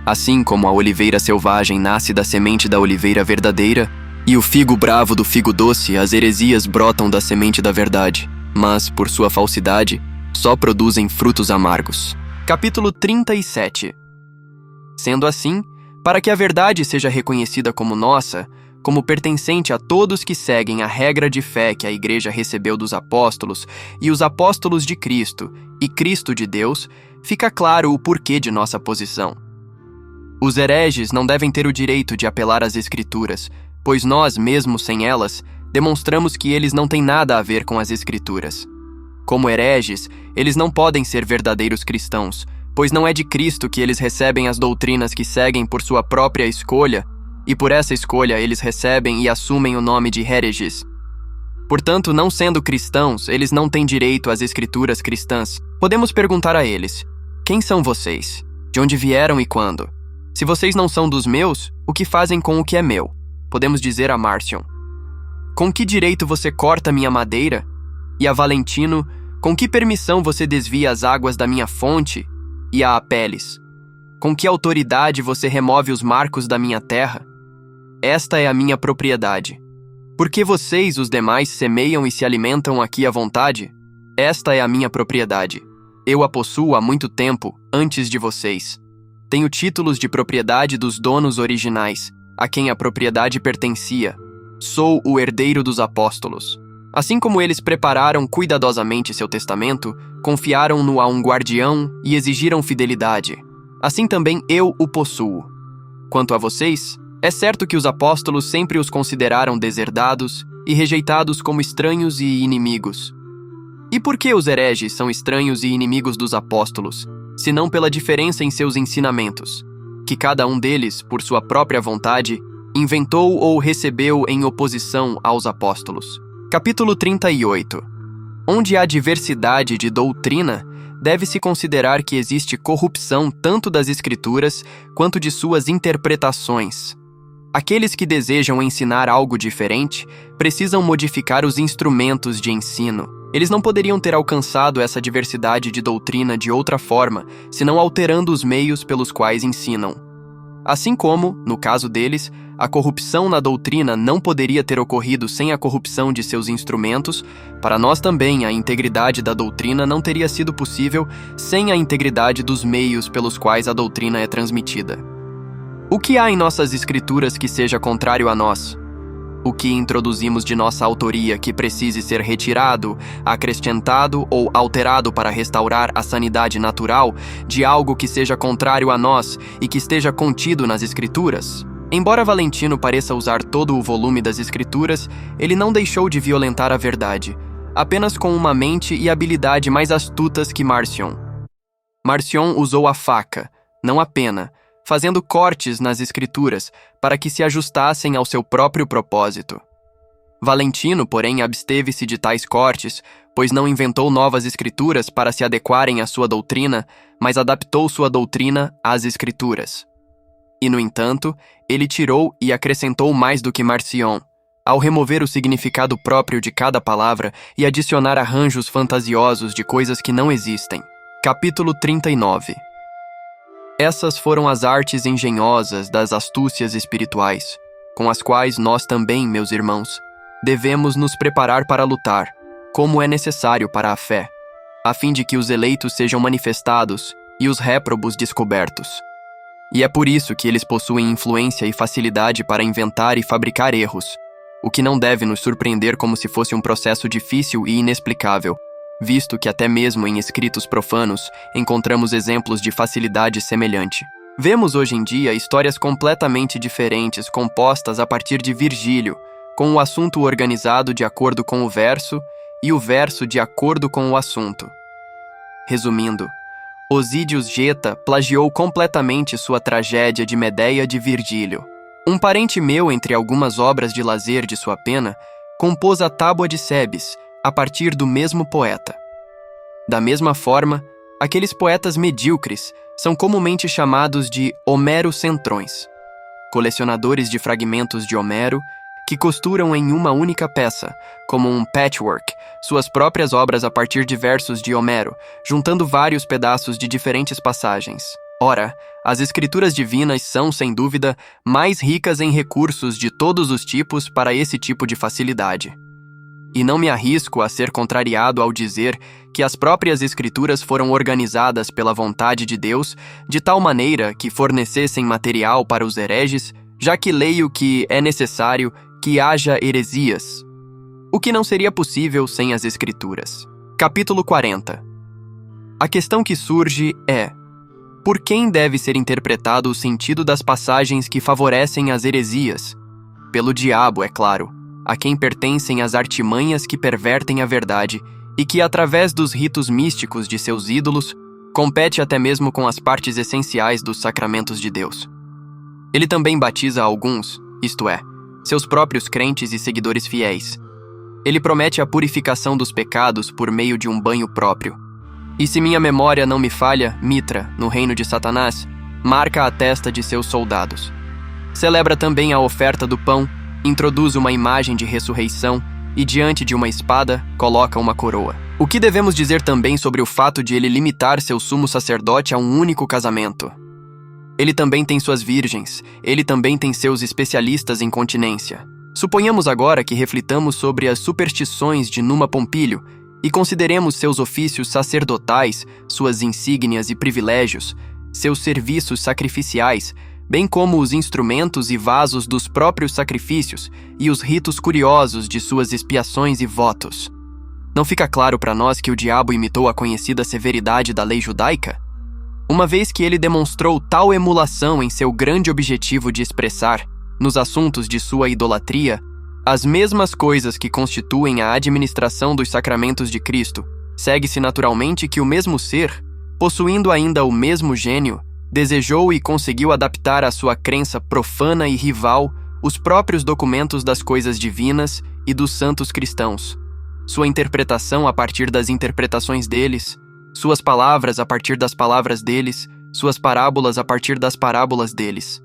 Assim como a oliveira selvagem nasce da semente da oliveira verdadeira, e o figo bravo do figo doce, as heresias brotam da semente da verdade, mas, por sua falsidade, só produzem frutos amargos. Capítulo 37. Sendo assim, para que a verdade seja reconhecida como nossa, como pertencente a todos que seguem a regra de fé que a Igreja recebeu dos apóstolos e os apóstolos de Cristo e Cristo de Deus, fica claro o porquê de nossa posição. Os hereges não devem ter o direito de apelar às Escrituras, pois nós, mesmo sem elas, demonstramos que eles não têm nada a ver com as Escrituras. Como hereges, eles não podem ser verdadeiros cristãos, pois não é de Cristo que eles recebem as doutrinas que seguem por sua própria escolha, e por essa escolha eles recebem e assumem o nome de hereges. Portanto, não sendo cristãos, eles não têm direito às Escrituras cristãs. Podemos perguntar a eles: quem são vocês? De onde vieram e quando? Se vocês não são dos meus, o que fazem com o que é meu? Podemos dizer a Márcion: com que direito você corta minha madeira? E a Valentino: com que permissão você desvia as águas da minha fonte? E a Apeles: com que autoridade você remove os marcos da minha terra? Esta é a minha propriedade. Por que vocês, os demais, semeiam e se alimentam aqui à vontade? Esta é a minha propriedade. Eu a possuo há muito tempo, antes de vocês. Tenho títulos de propriedade dos donos originais, a quem a propriedade pertencia. Sou o herdeiro dos apóstolos. Assim como eles prepararam cuidadosamente seu testamento, confiaram-no a um guardião e exigiram fidelidade. Assim também eu o possuo. Quanto a vocês, é certo que os apóstolos sempre os consideraram deserdados e rejeitados como estranhos e inimigos. E por que os hereges são estranhos e inimigos dos apóstolos, senão pela diferença em seus ensinamentos, que cada um deles, por sua própria vontade, inventou ou recebeu em oposição aos apóstolos? Capítulo 38. Onde há diversidade de doutrina, deve-se considerar que existe corrupção tanto das Escrituras quanto de suas interpretações. Aqueles que desejam ensinar algo diferente precisam modificar os instrumentos de ensino. Eles não poderiam ter alcançado essa diversidade de doutrina de outra forma, senão alterando os meios pelos quais ensinam. Assim como, no caso deles, a corrupção na doutrina não poderia ter ocorrido sem a corrupção de seus instrumentos, para nós também a integridade da doutrina não teria sido possível sem a integridade dos meios pelos quais a doutrina é transmitida. O que há em nossas escrituras que seja contrário a nós? O que introduzimos de nossa autoria que precise ser retirado, acrescentado ou alterado para restaurar a sanidade natural de algo que seja contrário a nós e que esteja contido nas Escrituras? Embora Valentino pareça usar todo o volume das Escrituras, ele não deixou de violentar a verdade, apenas com uma mente e habilidade mais astutas que Marcion. Marcion usou a faca, não a pena, fazendo cortes nas Escrituras para que se ajustassem ao seu próprio propósito. Valentino, porém, absteve-se de tais cortes, pois não inventou novas Escrituras para se adequarem à sua doutrina, mas adaptou sua doutrina às Escrituras. E, no entanto, ele tirou e acrescentou mais do que Marcion, ao remover o significado próprio de cada palavra e adicionar arranjos fantasiosos de coisas que não existem. Capítulo 39. Essas foram as artes engenhosas das astúcias espirituais, com as quais nós também, meus irmãos, devemos nos preparar para lutar, como é necessário para a fé, a fim de que os eleitos sejam manifestados e os réprobos descobertos. E é por isso que eles possuem influência e facilidade para inventar e fabricar erros, o que não deve nos surpreender como se fosse um processo difícil e inexplicável, visto que até mesmo em escritos profanos encontramos exemplos de facilidade semelhante. Vemos hoje em dia histórias completamente diferentes compostas a partir de Virgílio, com o assunto organizado de acordo com o verso e o verso de acordo com o assunto. Resumindo, Osídius Geta plagiou completamente sua tragédia de Medéia de Virgílio. Um parente meu, entre algumas obras de lazer de sua pena, compôs a Tábua de Sebes, a partir do mesmo poeta. Da mesma forma, aqueles poetas medíocres são comumente chamados de homerocentrões, colecionadores de fragmentos de Homero que costuram em uma única peça, como um patchwork, suas próprias obras a partir de versos de Homero, juntando vários pedaços de diferentes passagens. Ora, as escrituras divinas são, sem dúvida, mais ricas em recursos de todos os tipos para esse tipo de facilidade. E não me arrisco a ser contrariado ao dizer que as próprias escrituras foram organizadas pela vontade de Deus de tal maneira que fornecessem material para os hereges, já que leio que é necessário que haja heresias, o que não seria possível sem as escrituras. Capítulo 40. A questão que surge é: por quem deve ser interpretado o sentido das passagens que favorecem as heresias? Pelo diabo, é claro, a quem pertencem as artimanhas que pervertem a verdade e que, através dos ritos místicos de seus ídolos, compete até mesmo com as partes essenciais dos sacramentos de Deus. Ele também batiza alguns, isto é, seus próprios crentes e seguidores fiéis. Ele promete a purificação dos pecados por meio de um banho próprio. E se minha memória não me falha, Mitra, no reino de Satanás, marca a testa de seus soldados. Celebra também a oferta do pão, introduz uma imagem de ressurreição e, diante de uma espada, coloca uma coroa. O que devemos dizer também sobre o fato de ele limitar seu sumo sacerdote a um único casamento? Ele também tem suas virgens, ele também tem seus especialistas em continência. Suponhamos agora que reflitamos sobre as superstições de Numa Pompílio e consideremos seus ofícios sacerdotais, suas insígnias e privilégios, seus serviços sacrificiais, bem como os instrumentos e vasos dos próprios sacrifícios e os ritos curiosos de suas expiações e votos. Não fica claro para nós que o diabo imitou a conhecida severidade da lei judaica? Uma vez que ele demonstrou tal emulação em seu grande objetivo de expressar, nos assuntos de sua idolatria, as mesmas coisas que constituem a administração dos sacramentos de Cristo, segue-se naturalmente que o mesmo ser, possuindo ainda o mesmo gênio, desejou e conseguiu adaptar à sua crença profana e rival os próprios documentos das coisas divinas e dos santos cristãos, sua interpretação a partir das interpretações deles, suas palavras a partir das palavras deles, suas parábolas a partir das parábolas deles.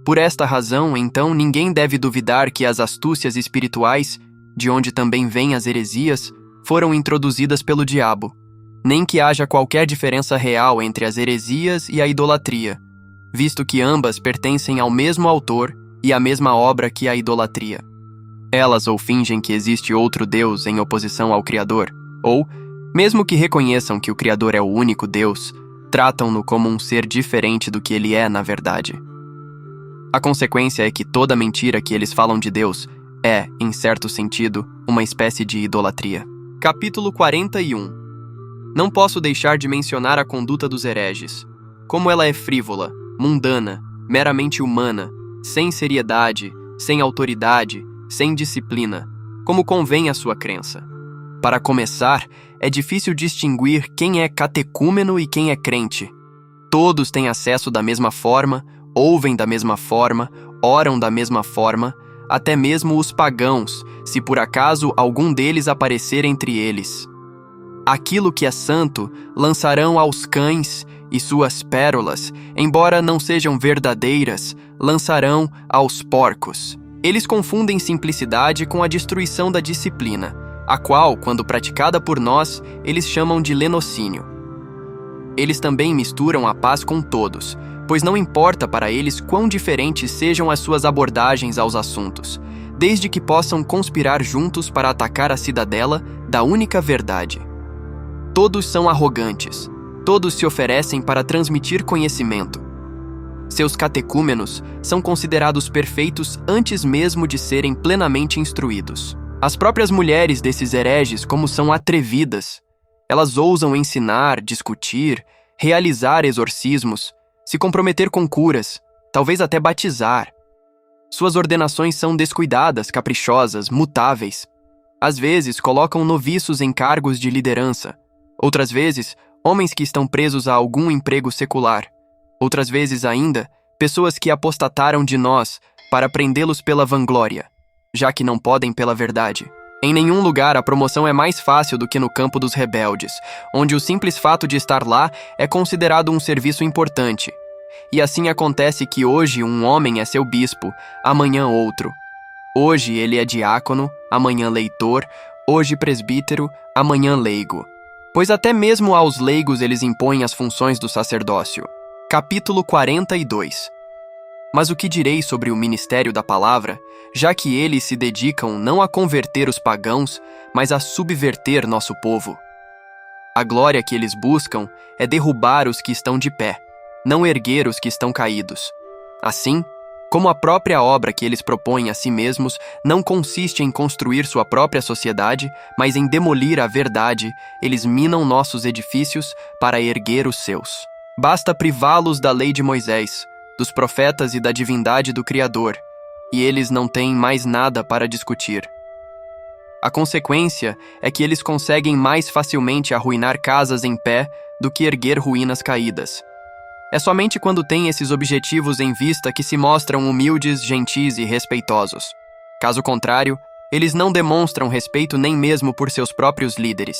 Por esta razão, então, ninguém deve duvidar que as astúcias espirituais, de onde também vêm as heresias, foram introduzidas pelo diabo, nem que haja qualquer diferença real entre as heresias e a idolatria, visto que ambas pertencem ao mesmo autor e à mesma obra que a idolatria. Elas ou fingem que existe outro Deus em oposição ao Criador, ou, mesmo que reconheçam que o Criador é o único Deus, tratam-no como um ser diferente do que ele é na verdade. A consequência é que toda mentira que eles falam de Deus é, em certo sentido, uma espécie de idolatria. Capítulo 41. Não posso deixar de mencionar a conduta dos hereges. Como ela é frívola, mundana, meramente humana, sem seriedade, sem autoridade, sem disciplina, como convém à sua crença. Para começar, é difícil distinguir quem é catecúmeno e quem é crente. Todos têm acesso da mesma forma, ouvem da mesma forma, oram da mesma forma, até mesmo os pagãos, se por acaso algum deles aparecer entre eles. Aquilo que é santo lançarão aos cães, e suas pérolas, embora não sejam verdadeiras, lançarão aos porcos. Eles confundem simplicidade com a destruição da disciplina, a qual, quando praticada por nós, eles chamam de lenocínio. Eles também misturam a paz com todos, pois não importa para eles quão diferentes sejam as suas abordagens aos assuntos, desde que possam conspirar juntos para atacar a cidadela da única verdade. Todos são arrogantes, todos se oferecem para transmitir conhecimento. Seus catecúmenos são considerados perfeitos antes mesmo de serem plenamente instruídos. As próprias mulheres desses hereges, como são atrevidas, elas ousam ensinar, discutir, realizar exorcismos, se comprometer com curas, talvez até batizar. Suas ordenações são descuidadas, caprichosas, mutáveis. Às vezes, colocam noviços em cargos de liderança. Outras vezes, homens que estão presos a algum emprego secular. Outras vezes ainda, pessoas que apostataram de nós para prendê-los pela vanglória, já que não podem pela verdade. Em nenhum lugar a promoção é mais fácil do que no campo dos rebeldes, onde o simples fato de estar lá é considerado um serviço importante. E assim acontece que hoje um homem é seu bispo, amanhã outro. Hoje ele é diácono, amanhã leitor, hoje presbítero, amanhã leigo. Pois até mesmo aos leigos eles impõem as funções do sacerdócio. Capítulo 42. Mas o que direi sobre o ministério da palavra, já que eles se dedicam não a converter os pagãos, mas a subverter nosso povo? A glória que eles buscam é derrubar os que estão de pé, não erguer os que estão caídos. Assim, como a própria obra que eles propõem a si mesmos não consiste em construir sua própria sociedade, mas em demolir a verdade, eles minam nossos edifícios para erguer os seus. Basta privá-los da lei de Moisés, dos profetas e da divindade do Criador, e eles não têm mais nada para discutir. A consequência é que eles conseguem mais facilmente arruinar casas em pé do que erguer ruínas caídas. É somente quando têm esses objetivos em vista que se mostram humildes, gentis e respeitosos. Caso contrário, eles não demonstram respeito nem mesmo por seus próprios líderes.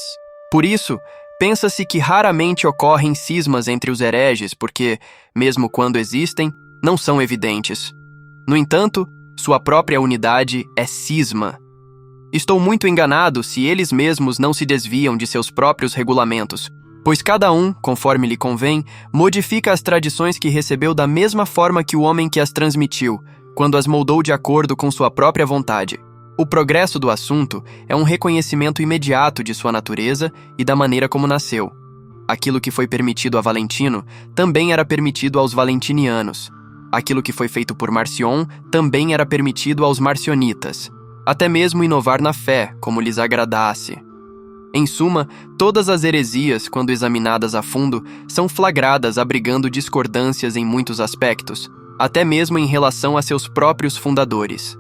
Por isso, pensa-se que raramente ocorrem cismas entre os hereges porque, mesmo quando existem, não são evidentes. No entanto, sua própria unidade é cisma. Estou muito enganado se eles mesmos não se desviam de seus próprios regulamentos, pois cada um, conforme lhe convém, modifica as tradições que recebeu da mesma forma que o homem que as transmitiu, quando as moldou de acordo com sua própria vontade. O progresso do assunto é um reconhecimento imediato de sua natureza e da maneira como nasceu. Aquilo que foi permitido a Valentino também era permitido aos valentinianos. Aquilo que foi feito por Marcion também era permitido aos marcionitas. Até mesmo inovar na fé, como lhes agradasse. Em suma, todas as heresias, quando examinadas a fundo, são flagradas abrigando discordâncias em muitos aspectos, até mesmo em relação a seus próprios fundadores.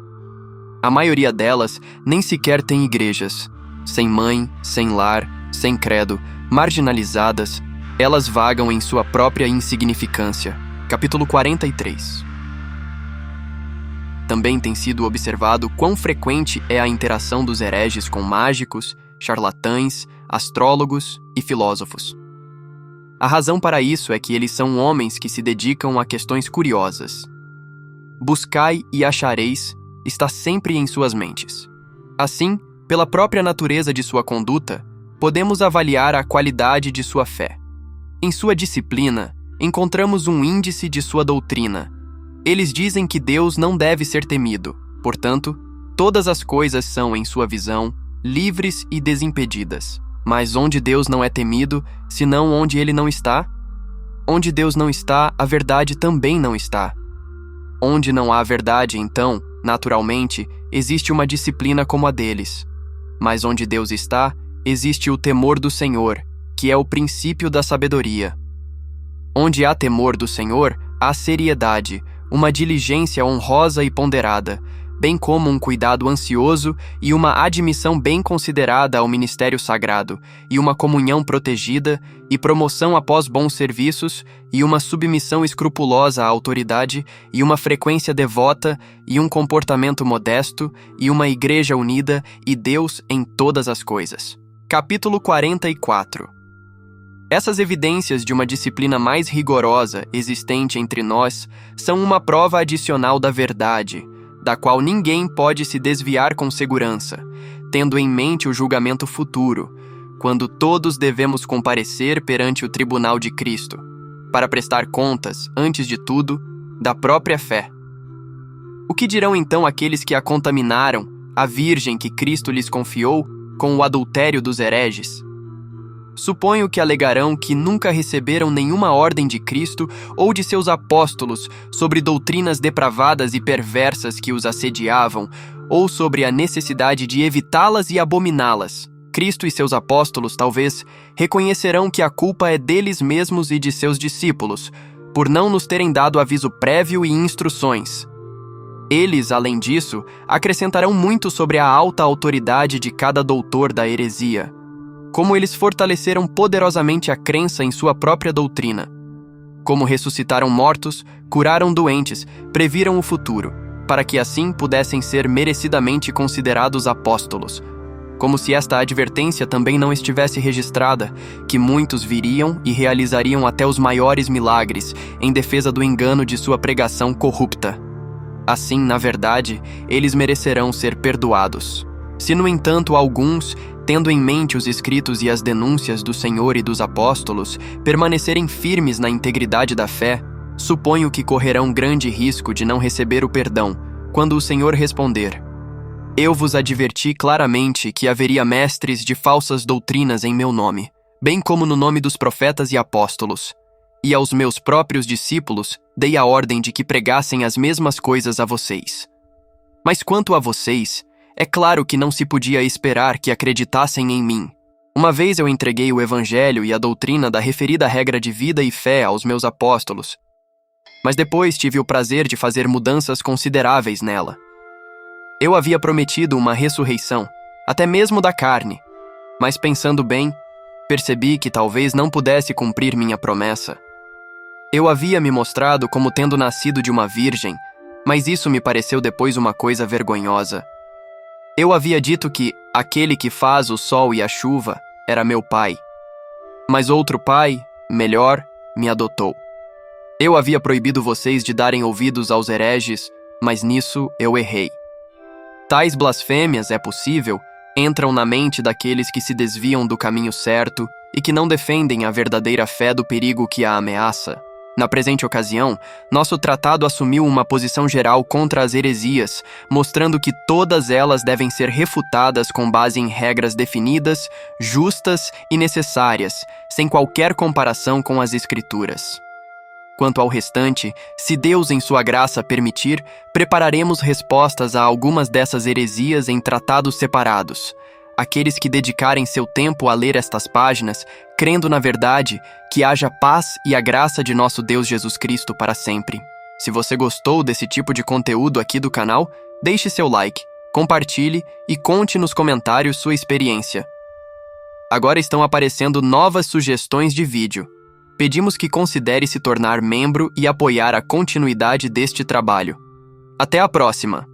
A maioria delas nem sequer tem igrejas. Sem mãe, sem lar, sem credo, marginalizadas, elas vagam em sua própria insignificância. Capítulo 43. Também tem sido observado quão frequente é a interação dos hereges com mágicos, charlatães, astrólogos e filósofos. A razão para isso é que eles são homens que se dedicam a questões curiosas. Buscai e achareis está sempre em suas mentes. Assim, pela própria natureza de sua conduta, podemos avaliar a qualidade de sua fé. Em sua disciplina, encontramos um índice de sua doutrina. Eles dizem que Deus não deve ser temido, portanto, todas as coisas são, em sua visão, livres e desimpedidas. Mas onde Deus não é temido, senão onde ele não está? Onde Deus não está, a verdade também não está. Onde não há verdade, então, naturalmente, existe uma disciplina como a deles. Mas onde Deus está, existe o temor do Senhor, que é o princípio da sabedoria. Onde há temor do Senhor, há seriedade, uma diligência honrosa e ponderada, bem como um cuidado ansioso e uma admissão bem considerada ao ministério sagrado, e uma comunhão protegida, e promoção após bons serviços, e uma submissão escrupulosa à autoridade, e uma frequência devota, e um comportamento modesto, e uma igreja unida, e Deus em todas as coisas. Capítulo 44. Essas evidências de uma disciplina mais rigorosa existente entre nós são uma prova adicional da verdade, da qual ninguém pode se desviar com segurança, tendo em mente o julgamento futuro, quando todos devemos comparecer perante o tribunal de Cristo, para prestar contas, antes de tudo, da própria fé. O que dirão então aqueles que a contaminaram, a Virgem que Cristo lhes confiou, com o adultério dos hereges? Suponho que alegarão que nunca receberam nenhuma ordem de Cristo ou de seus apóstolos sobre doutrinas depravadas e perversas que os assediavam, ou sobre a necessidade de evitá-las e abominá-las. Cristo e seus apóstolos, talvez, reconhecerão que a culpa é deles mesmos e de seus discípulos, por não nos terem dado aviso prévio e instruções. Eles, além disso, acrescentarão muito sobre a alta autoridade de cada doutor da heresia, como eles fortaleceram poderosamente a crença em sua própria doutrina, como ressuscitaram mortos, curaram doentes, previram o futuro, para que assim pudessem ser merecidamente considerados apóstolos, como se esta advertência também não estivesse registrada, que muitos viriam e realizariam até os maiores milagres em defesa do engano de sua pregação corrupta. Assim, na verdade, eles merecerão ser perdoados. Se, no entanto, alguns, tendo em mente os escritos e as denúncias do Senhor e dos apóstolos, permanecerem firmes na integridade da fé, suponho que correrão grande risco de não receber o perdão, quando o Senhor responder: Eu vos adverti claramente que haveria mestres de falsas doutrinas em meu nome, bem como no nome dos profetas e apóstolos. E aos meus próprios discípulos dei a ordem de que pregassem as mesmas coisas a vocês. Mas quanto a vocês, é claro que não se podia esperar que acreditassem em mim. Uma vez eu entreguei o Evangelho e a doutrina da referida regra de vida e fé aos meus apóstolos, mas depois tive o prazer de fazer mudanças consideráveis nela. Eu havia prometido uma ressurreição, até mesmo da carne, mas pensando bem, percebi que talvez não pudesse cumprir minha promessa. Eu havia me mostrado como tendo nascido de uma virgem, mas isso me pareceu depois uma coisa vergonhosa. Eu havia dito que aquele que faz o sol e a chuva era meu pai, mas outro pai, melhor, me adotou. Eu havia proibido vocês de darem ouvidos aos hereges, mas nisso eu errei. Tais blasfêmias, é possível, entram na mente daqueles que se desviam do caminho certo e que não defendem a verdadeira fé do perigo que a ameaça. Na presente ocasião, nosso tratado assumiu uma posição geral contra as heresias, mostrando que todas elas devem ser refutadas com base em regras definidas, justas e necessárias, sem qualquer comparação com as Escrituras. Quanto ao restante, se Deus em sua graça permitir, prepararemos respostas a algumas dessas heresias em tratados separados. Aqueles que dedicarem seu tempo a ler estas páginas, crendo na verdade, que haja paz e a graça de nosso Deus Jesus Cristo para sempre. Se você gostou desse tipo de conteúdo aqui do canal, deixe seu like, compartilhe e conte nos comentários sua experiência. Agora estão aparecendo novas sugestões de vídeo. Pedimos que considere se tornar membro e apoiar a continuidade deste trabalho. Até a próxima!